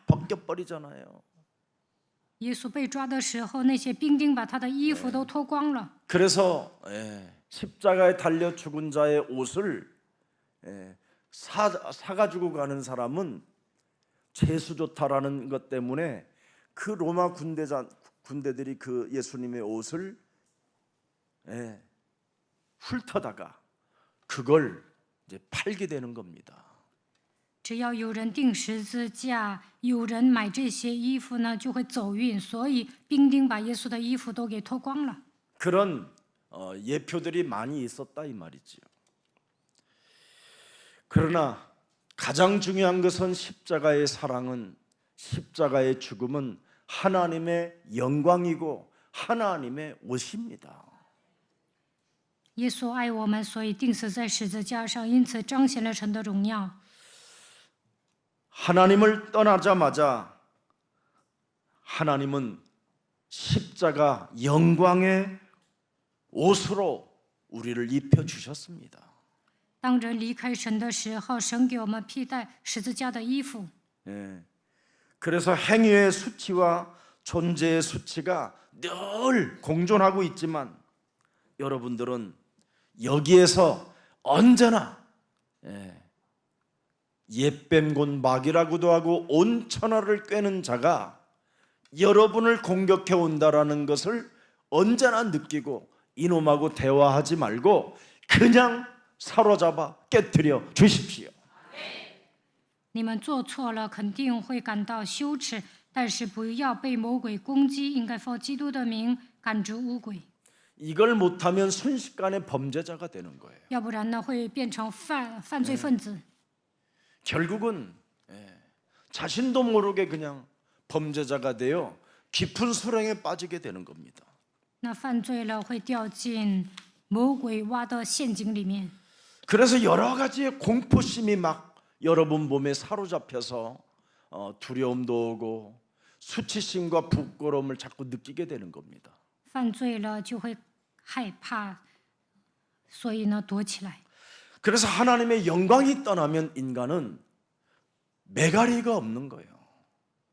벗겨버리잖아요. 耶稣被抓的时候，那些兵丁把他的衣服都脱光了。 그래서 십자가에 달려 죽은 자의 옷을 사가지고 가는 사람은 재수 좋다라는 것 때문에 그 로마 군대들이 그 예수님의 옷을 훑어다가 그걸 이제 팔게 되는 겁니다. 只要有人钉十字架，有人买这些衣服呢，就会走运。所以兵丁把耶稣的衣服都给脱光了。 그런 예표들이 많이 있었다 이 말이지요. 그러나 가장 중요한 것은 십자가의 사랑은 십자가의 죽음은 하나님의 영광이고 하나님의 옷입니다. 耶稣爱我们，所以钉死在十字架上，因此彰显了神的荣耀。 하나님을 떠나자마자 하나님은 십자가 영광의 옷으로 우리를 입혀 주셨습니다. 当人离开神的时候，神给我们披戴十字架的衣服。 그래서 행위의 수치와 존재의 수치가 늘 공존하고 있지만 여러분들은 여기에서 언제나 옛뱀곤 막이라고도 하고 온 천하를 꿰는 자가 여러분을 공격해 온다라는 것을 언제나 느끼고 이놈하고 대화하지 말고 그냥 사로잡아 깨뜨려 주십시오. 你们做错了，肯定会感到羞耻，但是不要被魔鬼攻击，应该奉基督的名赶逐污鬼。 이걸 못하면 순식간에 범죄자가 되는 거예요. 要不然呢，会变成犯罪分子。 결국은 자신도 모르게 그냥 범죄자가 되어 깊은 수렁에 빠지게 되는 겁니다. 那犯罪了会掉进魔鬼挖的陷阱里面。 그래서 여러 가지의 공포심이 막 여러분 몸에 사로잡혀서 두려움도 오고 수치심과 부끄러움을 자꾸 느끼게 되는 겁니다. 犯罪了就会害怕，所以呢躲起来。 그래서 하나님의 영광이 떠나면 인간은 매가리가 없는 거예요.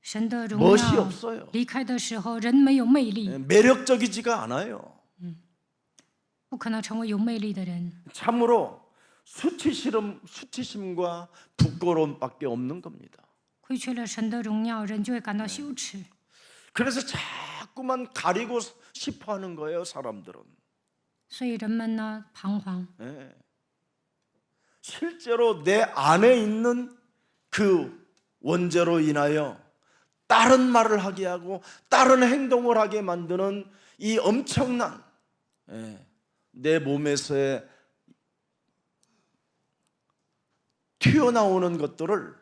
神的荣 멋이 耀 없어요. 离开的时候，人没有魅力， 매력적이지가 않아요. 不可能成为有魅力的人。 참으로 수치심과 부끄러움밖에 없는 겁니다. 亏缺了神的荣耀，人就会感到羞耻。 그래서 자꾸만 가리고 싶어하는 거예요, 사람들은. 所以人们呢彷徨。 예. 실제로 내 안에 있는 그 원죄로 인하여 다른 말을 하게 하고 다른 행동을 하게 만드는 이 엄청난 내 몸에서의 튀어나오는 것들을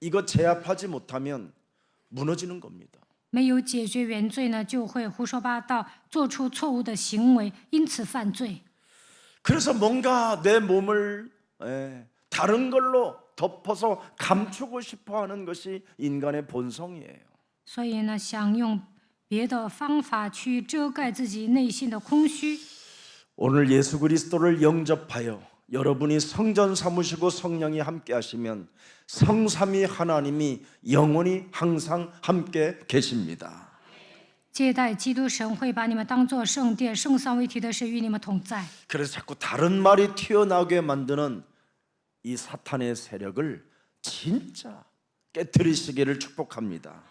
이거 제압하지 못하면 무너지는 겁니다. 没有解决原罪呢，就会胡说八道，做出错误的行为，因此犯罪。 그래서 뭔가 내 몸을 다른 걸로 덮어서 감추고 싶어 하는 것이 인간의 본성이에요. 所以呢，想用别的方法去遮盖自己内心的空虚。 오늘 예수 그리스도를 영접하여 여러분이 성전 삼으시고 성령이 함께 하시면 성삼위 하나님이 영원히 항상 함께 계십니다. 接待基督神会把你们当作圣殿，圣三位一体的神与你们同在。 그래서 자꾸 다른 말이 튀어나오게 만드는 이 사탄의 세력을 진짜 깨뜨리시기를 축복합니다.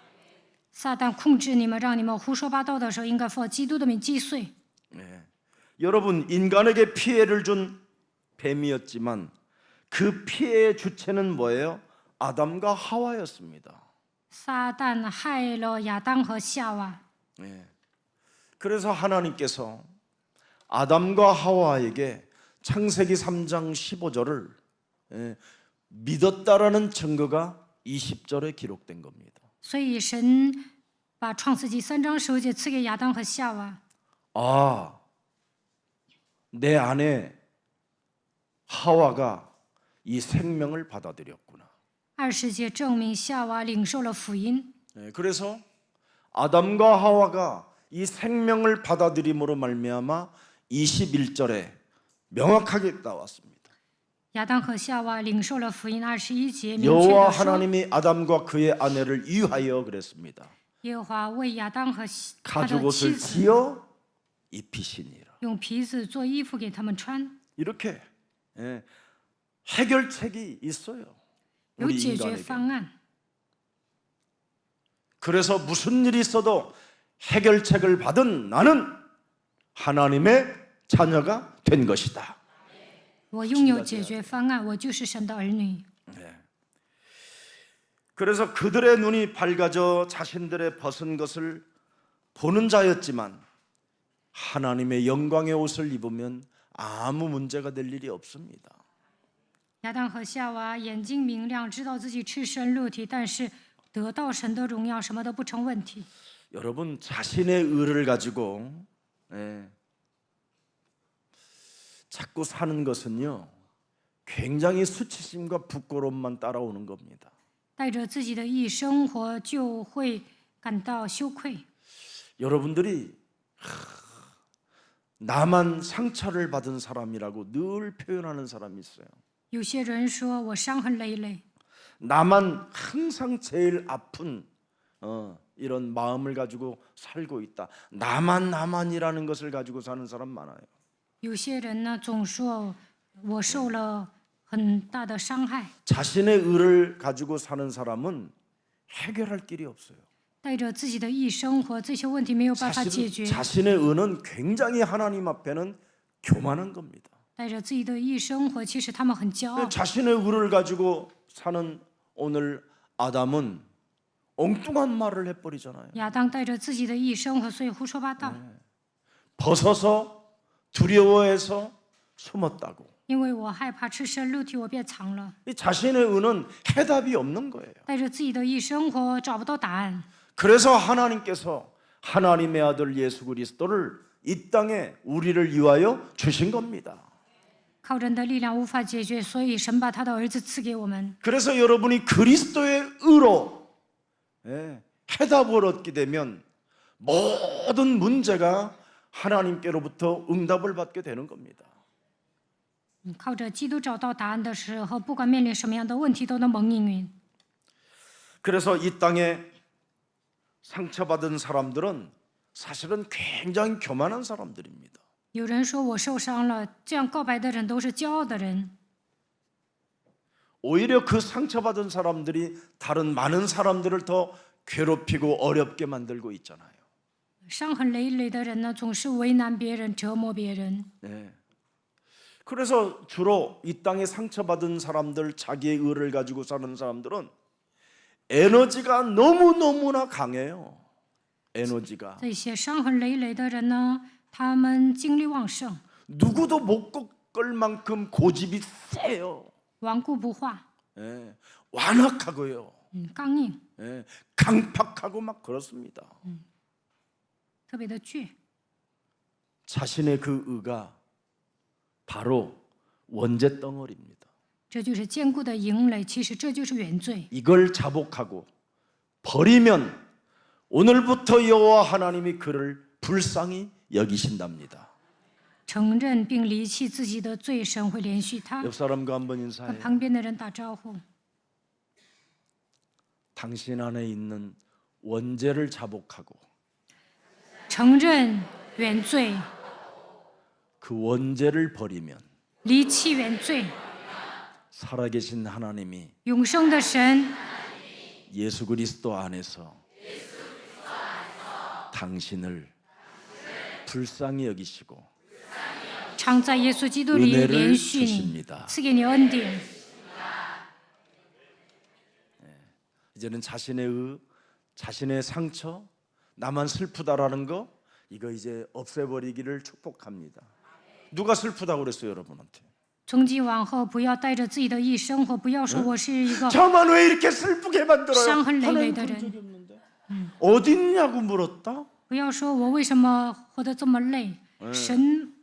撒旦控制你们，让你们胡说八道的时候，应该奉基督的名击碎。 여러분, 인간에게 피해를 준 뱀이었지만 그 피해의 주체는 뭐예요? 아담과 하와였습니다. 撒旦害了亚当和夏娃， 그래서 하나님께서 아담과 하와에게 창세기 3장 15절을 믿었다라는 증거가 20절에 기록된 겁니다. 所以神把创世纪3章10节赐给亚当和夏娃。 아, 내 안에 하와가 이 생명을 받아들였구나. 20节证明夏娃领受了福音。 그래서 아담과 하와가 이 생명을 받아들임으로 말미암아 21절에 명확하게 나왔습니다. 亚当和夏娃领受了福音，21节明确 여호와 的说， 하나님이 아담과 그의 아내를 위하여 그랬습니다. 耶和华为亚当和他的 가죽옷을 妻子 지어 입히시니라. 用皮子做衣服给他们穿， 이렇게 해결책이 있어요. 有 우리 解决 인간에게. 方案。 그래서 무슨 일이 있어도 해결책을 받은 나는 하나님의 자녀가 된 것이다. 我拥有解决方案，我就是神的儿女。 그래서 그들의 눈이 밝아져 자신들의 벗은 것을 보는 자였지만 하나님의 영광의 옷을 입으면 아무 문제가 될 일이 없습니다. 亚当和夏娃眼睛明亮，知道自己赤身裸体，但是得到神的荣耀，什么都不成问题。 여러분 자신의 의를 가지고 자꾸 사는 것은요 굉장히 수치심과 부끄러움만 따라오는 겁니다. 带着自己的义生活，就会感到羞愧。 여러분들이 나만 상처를 받은 사람이라고 늘 표현하는 사람이 있어요. 有些人说我伤痕累累， 나만 항상 제일 아픈 이런 마음을 가지고 살고 있다. 나만이라는 것을 가지고 사는 사람 많아요. 有些人呢总说我受了很大的伤害。 자신의 의를 가지고 사는 사람은 해결할 길이 없어요. 带着自己的义生活，这些问题没有办法解决。 자신의 의는 굉장히 하나님 앞에는 교만한 겁니다. 带着自己的义生活，其实他们很骄傲。 자신의 의를 가지고 사는 오늘 아담은 엉뚱한 말을 해버리잖아요. 亚当带着自己的义生活，所以胡说八道。 벗어서 두려워해서 숨었다고. 因为我害怕赤身露体，我便藏了。 이 자신의 의는 해답이 없는 거예요. 带着自己的义生活，找不到答案。 그래서 하나님께서 하나님의 아들 예수 그리스도를 이 땅에 우리를 위하여 주신 겁니다. 靠人的力量无法解决，所以神把他的儿子赐给我们。 그래서 여러분이 그리스도의 의로 해답을 얻게 되면 모든 문제가 하나님께로부터 응답을 받게 되는 겁니다. 靠着基督找到答案的时候，不管面临什么样的问题，都能蒙应允。 그래서 이 땅에 상처받은 사람들은 사실은 굉장히 교만한 사람들입니다. 有人说我受伤了，这样告白的人都是骄傲的人。 오히려 그 상처받은 사람들이 다른 많은 사람들을 더 괴롭히고 어렵게 만들고 있잖아요. 伤痕累累的人呢，总是为难别人，折磨别人。 그래서 주로 이 땅에 상처받은 사람들, 자기의 의를 가지고 사는 사람들은 에너지가 너무너무나 강해요. 에너지가 这些伤痕累累的人呢，他们精力旺盛， 누구도 못 꺾을 만큼 고집이 세요. 顽固不化， 예, 완악하고요. 刚硬， 예, 강팍하고 막 그렇습니다. 特别的倔。 자신의 그 의가 바로 원죄 덩어리입니다. 这就是坚固的营垒，其实这就是原罪。 이걸 자복하고 버리면 오늘부터 여호와 하나님이 그를 불쌍히 여기신답니다. 承认并离弃自己的罪，神会连续他。 옆 사람과 한번 和 인사해요. 旁边的人打招呼， 당신 안에 있는 원죄를 자복하고 承认原罪， 그 원죄를 버리면 离弃原罪。 살아계신 하나님이 永生的神 예수 그리스도 안에서 당신을 불쌍히 여기시고 常在耶稣基督里 은혜를 连续你， 주십니다. 赐给你恩典。 이제는 자신의 의, 자신의 상처, 나만 슬프다라는 거 이거 이제 없애버리기를 축복합니다. 누가 슬프다고 그랬어요, 여러분한테? 从今往后，不要带着自己的意生活，不要说我是一个 저만 왜 이렇게 슬프게 만들어요?伤痕累累 하나님 的 본 人， 적이 없는데. 어딨냐고 물었다? 不要说我为什么活得这么累。神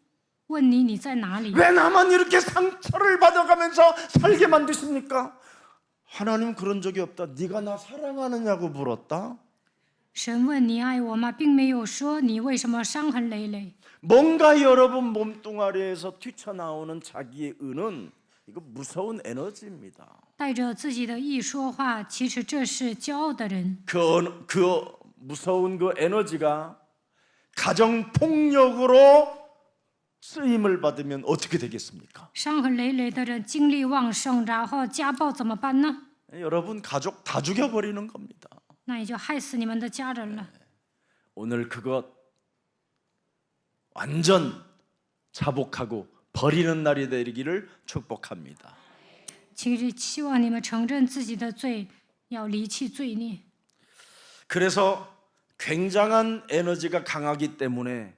问你你在哪里？ 왜 나만 이렇게 상처를 받아가면서 살게 만드십니까? 하나님 그런 적이 없다. 네가 나 사랑하느냐고 물었다. 神问你爱我吗？并没有说你为什么伤痕累累。 뭔가 여러분 몸뚱아리에서 튀쳐나오는 자기의 의는 이거 무서운 에너지입니다. 带着自己的意说话，其实这是骄傲的人。 그 무서운 그 에너지가 가정 폭력으로 쓰임을 받으면 어떻게 되겠습니까? 伤痕累累的人精力旺盛，然后家暴怎么办呢？ 여러분 가족 다 죽여버리는 겁니다. 那也就害死你们的家人了。 오늘 그것 완전 자복하고 버리는 날이 되기를 축복합니다. 其实希望你们承认自己的罪，要离弃罪孽。 그래서 굉장한 에너지가 강하기 때문에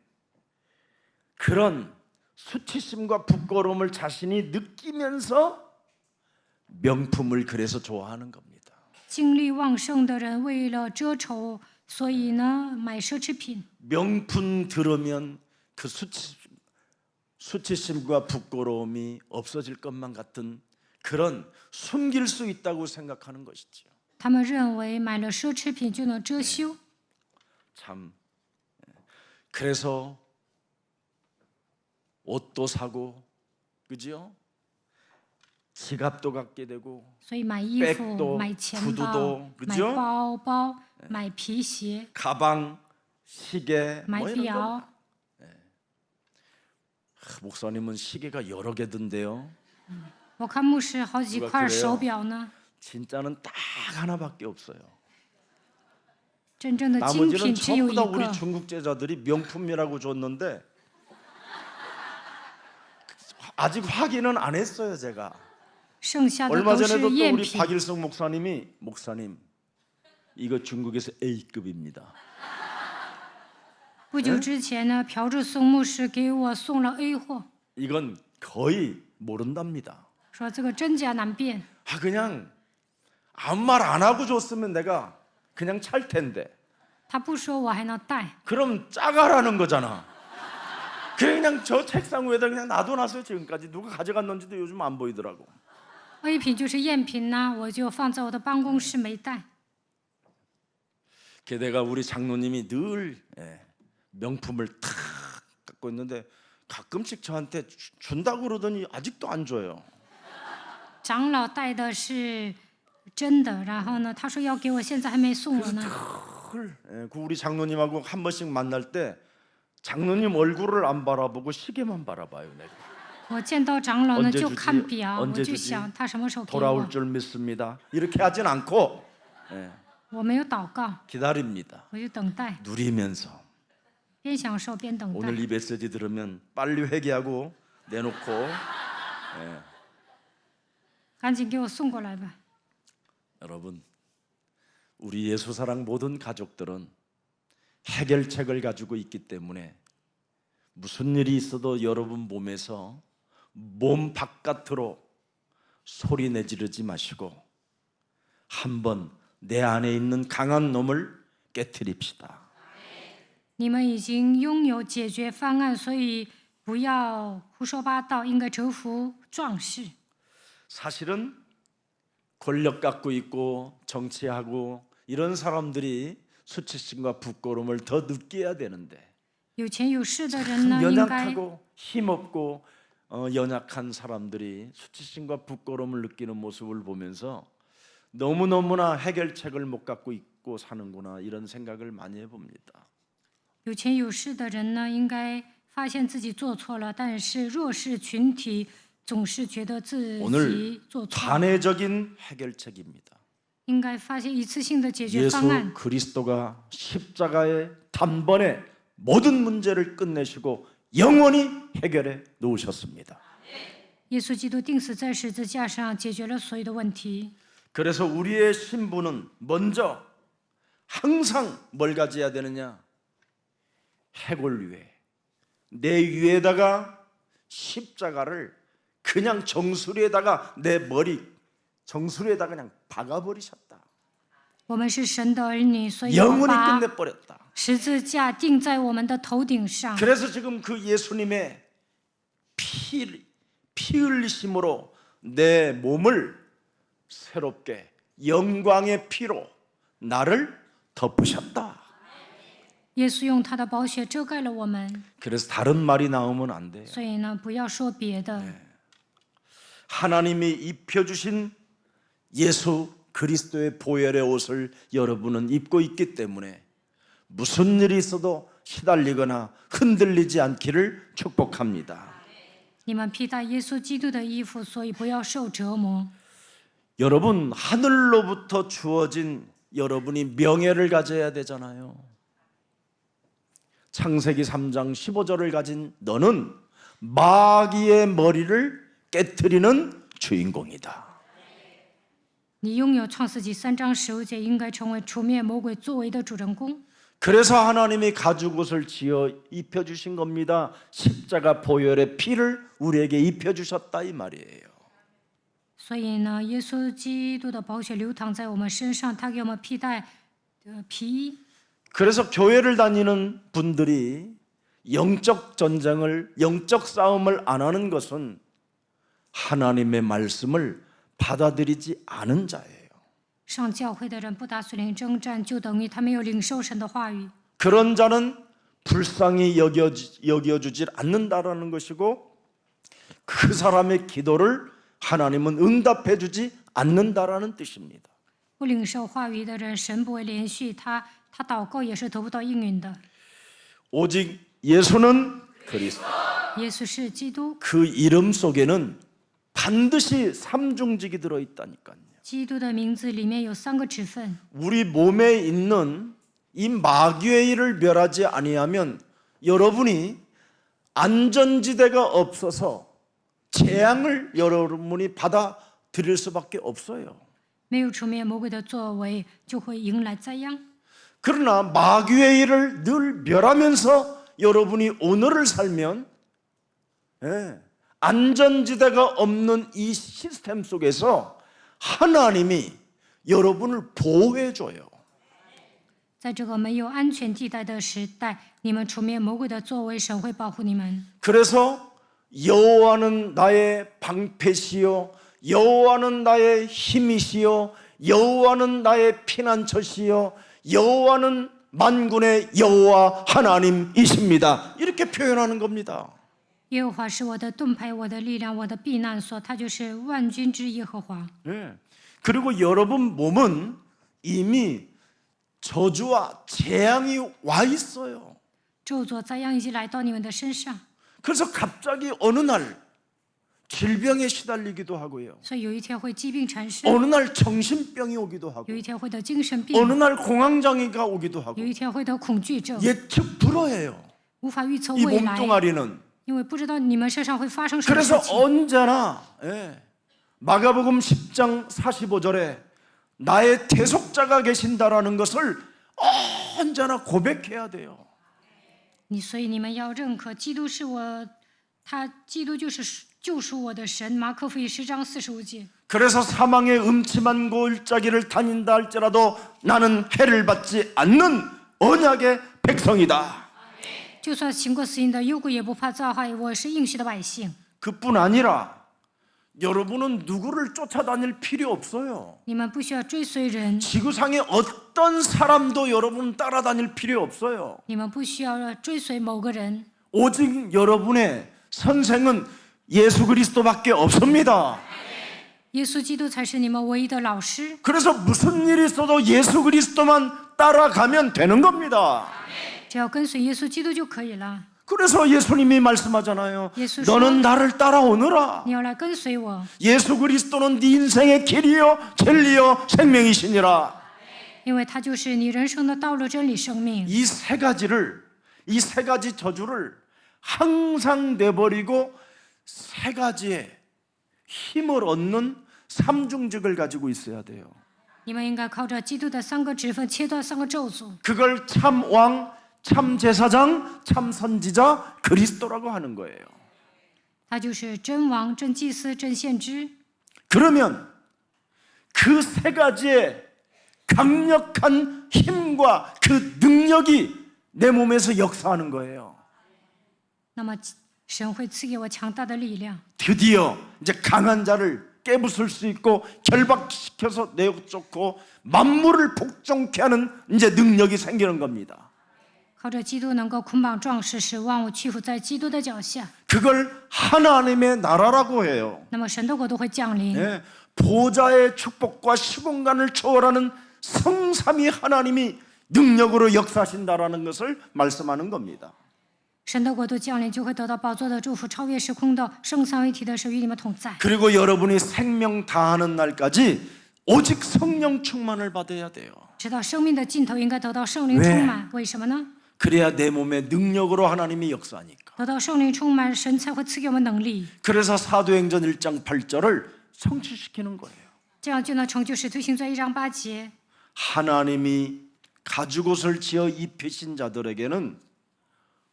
그런 수치심과 부끄러움을 자신이 느끼면서 명품을 그래서 좋아하는 겁니다. 精力旺盛的人为了遮丑，所以呢买奢侈品。 명품 들으면 그 수치심과 부끄러움이 없어질 것만 같은 그런 숨길 수 있다고 생각하는 것이죠. 他们认为买了奢侈品就能遮羞， 참 그래서 옷도 사고 그죠? 지갑도 갖게 되고 所以买衣 백도 服、买钱 구두도 包、买 그죠? 包包、买皮鞋、 가방, 시계 买 뭐 이런 거. 表。 목사님은 시계가 여러 개던데요. 我看牧师好几 누가 块 그래요? 手表呢， 진짜는 딱 하나밖에 없어요. 真正的精 나머지는 品只有 전부 一 다 우리 个。 중국 제자들이 명품이라고 줬는데 아직 확인은 안 했어요, 제가. 剩下的 얼마 都 전에도 是 또 赝 우리 品。 박일성 목사님이 목사님 이거 중국에서 A급입니다. 不久之前呢，朴志松牧师给我送了 A 货， 이건 거의 모른답니다. 说这个真假难辨。 아 그냥 아무 말 안 하고 줬으면 내가 그냥 찰 텐데. 他不说我还能带， 그럼 짜가라는 거잖아. 그냥 저 책상 위에다 그냥 놔둬놨어요. 지금까지 누가 가져갔는지도 요즘 안 보이더라고. A 品就是赝品呢，我就放在我的办公室没带。 게다가 우리 장로님이 늘 명품을 탁 갖고 있는데 가끔씩 저한테 준다고 그러더니 아직도 안 줘요. 长老带的是真的，然后呢，他说要给我，现在还没送我呢。 그 우리 장로님하고 한 번씩 만날 때 장로님 얼굴을 안 바라보고 시계만 바라봐요. 내가 我见到长老呢 언제 就 주지 看表， 언제 我就 주지 想他什么时候给 돌아올 我。 줄 믿습니다. 이렇게 하진 않고 我没有祷告， 기다립니다. 我就等待， 누리면서 边享受边等待 오늘 。이 메시지 들으면 빨리 회개하고 내놓고 赶紧给我送过来吧。 여러분, 우리 예수사랑 모든 가족들은 해결책을 가지고 있기 때문에 무슨 일이 있어도 여러분 몸에서 몸 바깥으로 소리 내지르지 마시고 한번 내 안에 있는 강한 놈을 깨트립시다. 你们已经拥有解决方案，所以不要胡说八道，应该折服壮士。 사실은 권력 갖고 있고 정치하고 이런 사람들이 수치심과 부끄러움을 더 느껴야 되는데 有钱有势的人呢，应该 연약하고 힘없고 연약한 사람들이 수치심과 부끄러움을 느끼는 모습을 보면서 너무너무나 해결책을 못 갖고 있고 사는구나 이런 생각을 많이 해봅니다. 有钱有势的人呢，应该发现自己做错了，但是弱势群体总是觉得自己 오늘 做错， 단회적인 해결책입니다. 应该发现一次性的解决方 예수 案。 그리스도가 십자가의 단번에 모든 문제를 끝내시고 영원히 해결해 놓으셨습니다. 耶稣基督钉死在十字架上，解决了所有的问题。 그래서 우리의 신부는 먼저 항상 뭘 가져야 되느냐? 해골 위에 내 위에다가 십자가를 그냥 정수리에다가 내 머리 정수리에다가 그냥 박아버리셨다. 我们是神的儿女，所以要 영원히 把 끝내버렸다. 十字架钉在我们的头顶上。 그래서 지금 그 예수님의 피 흘리심으로 내 몸을 새롭게 영광의 피로 나를 덮으셨다. 耶稣用他的宝血遮盖了我们， 그래서 다른 말이 나오면 안 돼요. 所以呢，不要说别的。 하나님이 입혀주신 예수 그리스도의 보혈의 옷을 여러분은 입고 있기 때문에 무슨 일이 있어도 시달리거나 흔들리지 않기를 축복합니다. 你们披戴耶稣基督的衣服，所以不要受折磨。 여러분 하늘로부터 주어진 여러분이 명예를 가져야 되잖아요. 창세기 3장 15절을 가진 너는 마귀의 머리를 깨트리는 주인공이다. 你拥有创世纪3章15节，应该成为除灭魔鬼作为的主人公。 그래서 하나님이 가죽옷을 지어 입혀주신 겁니다. 십자가 보혈의 피를 우리에게 입혀주셨다 이 말이에요. 所以呢，耶稣基督的宝血流淌在我们身上，他给我们披戴皮衣。 그래서 교회를 다니는 분들이 영적 전쟁을 영적 싸움을 안 하는 것은 하나님의 말씀을 받아들이지 않은 자예요. 上教会的人不打属灵征战，就等于他没有领受神的话语。 그런 자는 불쌍히 여겨주질 않는다라는 것이고 그 사람의 기도를 하나님은 응답해주지 않는다라는 뜻입니다. 不领受话语的人，神不会连续他祷告也是得不到应允的。 오직 예수는 그리스도. 耶稣是基督， 그 이름 속에는 반드시 삼중직이 들어있다니까요. 基督的名字里面有3个职分。 우리 몸에 있는 이 마귀의 일을 멸하지 아니하면 여러분이 안전지대가 없어서 재앙을 여러분이 받아들일 수밖에 없어요. 没有除灭魔鬼的作为，就会迎来灾殃。 그러나 마귀의 일을 늘 멸하면서 여러분이 오늘을 살면 안전지대가 없는 이 시스템 속에서 하나님이 여러분을 보호해줘요. 在这个没有安全地带的时代，你们除灭魔鬼的作为，神会保护你们。 그래서 여호와는 나의 방패시요 여호와는 나의 힘이시요 여호와는 나의 피난처시요 여호와는 만군의 여호와 하나님이십니다. 이렇게 표현하는 겁니다. 耶和华是我的盾牌，我的力量，我的避难所，他就是万军之耶和华。 그리고 여러분 몸은 이미 저주와 재앙이 와 있어요. 咒诅灾殃已经来到你们的身上， 그래서 갑자기 어느 날 질병에 시달리기도 하고요. 所以有一天会疾病缠身， 어느 날 정신병이 오기도 하고 有一天会得精神 어느 病， 날 공황장애가 오기도 하고 有一天会得恐惧症， 예측 불허해요. 无法预测 이 未来。 몸뚱아리는 因为不知道你们身上会发生什么 그래서 事情。 언제나 마가복음 10장 45절에 나의 대속자가 계신다라는 것을 언제나 고백해야 돼요. 所以你们要认可基督是我，基督就是救赎我的神。马可福音10章45节。 그래서 사망의 음침한 골짜기를 다닌다 할지라도 나는 해를 받지 않는 언약의 백성이다. 就算行过死荫的幽谷，也不怕遭害。我是应许的百姓。 그뿐 아니라 여러분은 누구를 쫓아다닐 필요 없어요. 你们不需要追随人， 지구상의 어떤 사람도 여러분 따라다닐 필요 없어요. 你们不需要追随某个人， 오직 여러분의 선생은 예수 그리스도밖에 없습니다. 耶稣基督才是你们唯一的老师。 그래서 무슨 일이 있어도 예수 그리스도만 따라가면 되는 겁니다. 只要跟随耶稣基督就可以了。 그래서 예수님이 말씀하잖아요. 예수 너는 나를 따라오너라. 你要来跟随我， 예수 그리스도는 네 인생의 길이요 진리요 생명이시니라. 因为他就是你人生的道路、真理、生命。 이 세 가지 저주를 항상 내버리고 세 가지의 힘을 얻는 삼중직을 가지고 있어야 돼요. 你们应该靠着基督的3个职分切断3个咒诅， 그걸 참 왕, 참 제사장, 참 선지자 그리스도라고 하는 거예요. 他就是真王、真祭司、真先知。 그러면 그 세 가지의 강력한 힘과 그 능력이 내 몸에서 역사하는 거예요. 那么神会赐给我强大的力量， 드디어 이제 강한 자를 깨부술 수 있고 결박시켜서 내쫓고 만물을 복종케 하는 이제 능력이 생기는 겁니다. 靠着基督能够捆绑壮士，使万物屈服在基督的脚下。 그걸 하나님의 나라라고 해요. 那么神的国度会降临， 예, 보좌의 축복과 시공간을 초월하는 성삼위 하나님이 능력으로 역사하신다라는 것을 말씀하는 겁니다. 神的国度降临就会得到宝座的祝福，超越时空的圣三位一体的神与你们同在。 그리고 여러분이 생명 다하는 날까지 오직 성령 충만을 받아야 돼요. 直到生命的尽头，应该得到圣灵充满。为什么呢？ 그래야 내 몸에 능력으로 하나님이 역사하니까. 得到圣灵充满，神才会赐给我们能力， 그래서 사도행전 1장 8절을 성취시키는 거예요. 这样就能成就使徒行传1章8节。 하나님이 가죽옷을 지어 입히신 자들에게는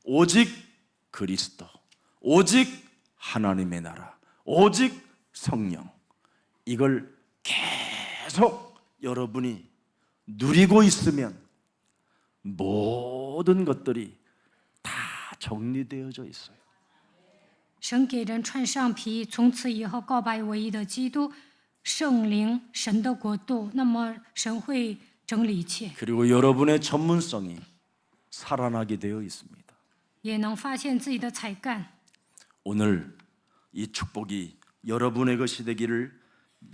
오직 그리스도, 오직 하나님의 나라, 오직 성령, 이걸 계속 여러분이 누리고 있으면 모든 것들이 다 정리되어져 있어요. 神给人穿上皮，从此以后告白唯一的基督、圣灵、神的国度，那么神会整理一切， 그리고 여러분의 전문성이 살아나게 되어 있습니다. 也能发现自己的才干。 오늘 이 축복이 여러분의 것이 되기를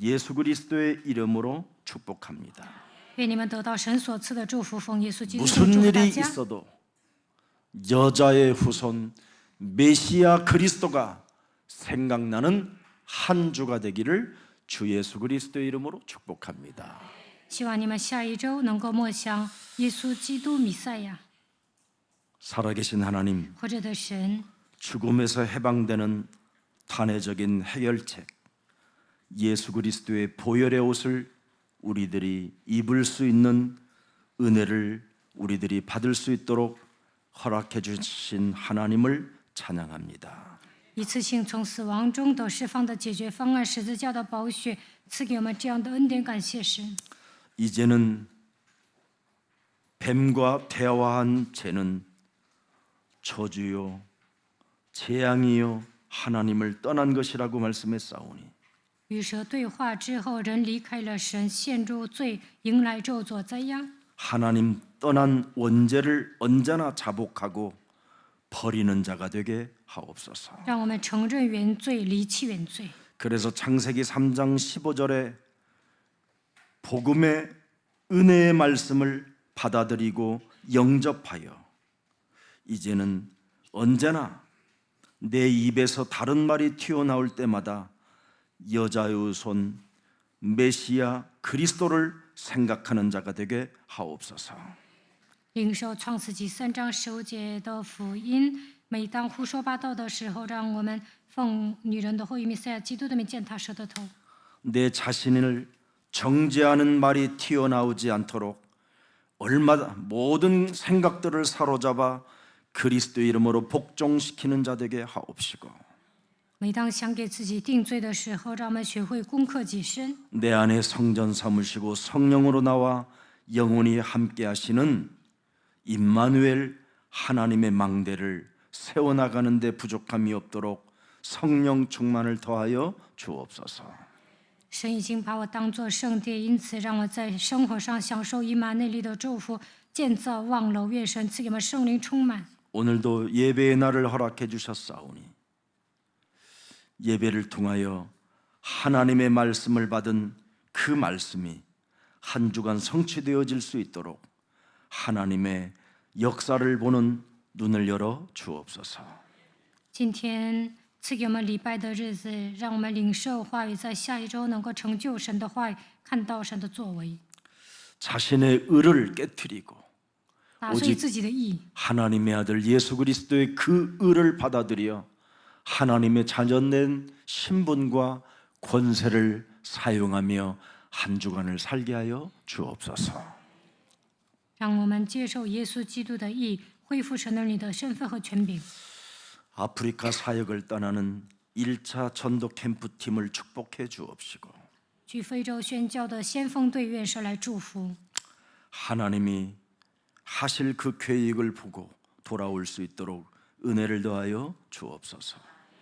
예수 그리스도의 이름으로 축복합니다. 愿你们得到神所赐的祝福，奉耶稣基督的 무슨 祝福大 일이 家。 있어도 여자의 후손 메시아 그리스도가 생각나는 한 주가 되기를 주 예수 그리스도의 이름으로 축복합니다. 希望你们下一周能够默想耶稣基督弥赛亚， 살아계신 하나님, 活着的神， 죽음에서 해방되는 탄핵적인 해결책, 예수 그리스도의 보혈의 옷을 우리들이 입을 수 있는 은혜를 우리들이 받을 수 있도록 허락해 주신 하나님을 찬양합니다. 一次性从死亡中得释放的解决方案，十字架的宝血赐给我们这样的恩典，感谢神。 이제는 뱀과 대화한 죄는 저주요 재앙이요 하나님을 떠난 것이라고 말씀했사오니 与蛇对话之后，人离开了神，陷入罪，迎来咒诅灾殃。 하나님 떠난 원죄를 언제나 자복하고 버리는 자가 되게 하옵소서. 让我们承认原罪，离弃原罪。 그래서 창세기 3장 15절에 복음의 은혜의 말씀을 받아들이고 영접하여 이제는 언제나 내 입에서 다른 말이 튀어나올 때마다 여자의 손 메시아 그리스도를 생각하는 자가 되게 하옵소서. 领受创世纪3章15节的福音，每当胡说八道的时候，让我们奉女人的后裔弥赛亚基督的名践踏蛇的头。 내 자신을 정죄하는 말이 튀어나오지 않도록 얼마나 모든 생각들을 사로잡아 그리스도 이름으로 복종시키는 자 되게 하옵시고 每当想给自己定罪的时候，让我们学会攻克己身， 내 안에 성전 삼으시고 성령으로 나와 영원히 함께 하시는 임마누엘 하나님의 망대를 세워나가는 데 부족함이 없도록 성령 충만을 더하여 주옵소서. 神已经把我当作圣殿，因此让我在生活上享受以马内利的祝福，建造望楼。愿神赐给我们圣灵充满。 오늘도 예배의 날을 허락해 주셨사오니 예배를 통하여 하나님의 말씀을 받은 그 말씀이 한 주간 성취되어질 수 있도록 하나님의 역사를 보는 눈을 열어 주옵소서. 今天赐给我们礼拜的日子，让我们领受话语，在下一周能够成就神的话语，看到神的作为， 자신의 의를 깨트리고 打碎自己的义， 하나님의 아들 예수 그리스도의 그 의를 받아들여 하나님의 자녀된 신분과 권세를 사용하며 한 주간을 살게 하여 주옵소서. 让我们接受耶稣基督的义，恢复神儿女的身份和权柄。 아프리카 사역을 떠나는 1차 전도 캠프 팀을 축복해 주옵시고 去非洲宣教的先锋队愿神来祝福， 하나님이 하실 그 계획을 보고 돌아올 수 있도록 은혜를 더하여 주옵소서.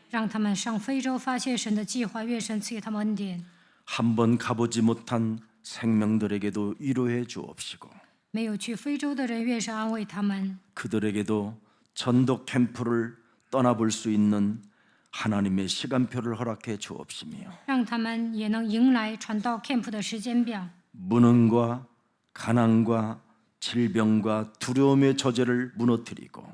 让他们上非洲发现神的计划，愿神赐给他们恩典。 한번 가보지 못한 생명들에게도 위로해 주옵시고 没有去非洲的人，愿神安慰他们。 그들에게도 전도 캠프를 떠나볼 수 있는 하나님의 시간표를 허락해 주옵시며 让他们也能迎来传道 camp 的时间表， 무능과 가난과 질병과 두려움의 저제를 무너뜨리고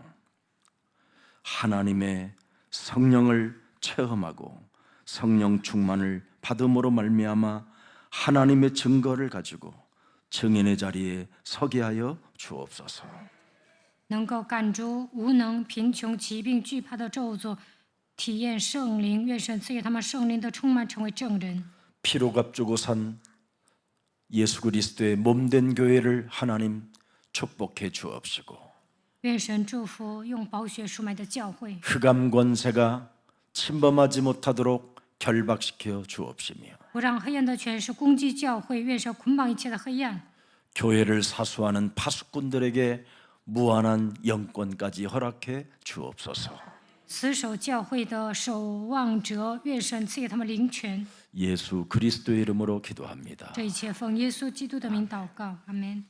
하나님의 성령을 체험하고 성령 충만을 받음으로 말미암아 하나님의 증거를 가지고 증인의 자리에 서게 하여 주옵소서. 能够赶逐无能、贫穷、疾病、惧怕的咒诅，体验圣灵。愿神赐给他们圣灵的充满，成为证人。 피로 값주고 산 예수 그리스도의 몸된 교회를 하나님 축복해 주옵시고 愿神祝福用宝血赎买的教会， 흑암 권세가 침범하지 못하도록 결박시켜 주옵시며 不让黑暗的权势攻击教会。愿神捆绑一切的黑暗， 교회를 사수하는 파수꾼들에게 무한한 영권까지 허락해 주옵소서. 死守教会的守望者，愿神赐给他们灵权。 예수 그리스도의 이름으로 기도합니다. 这一切奉耶稣基督的名祷告，阿门。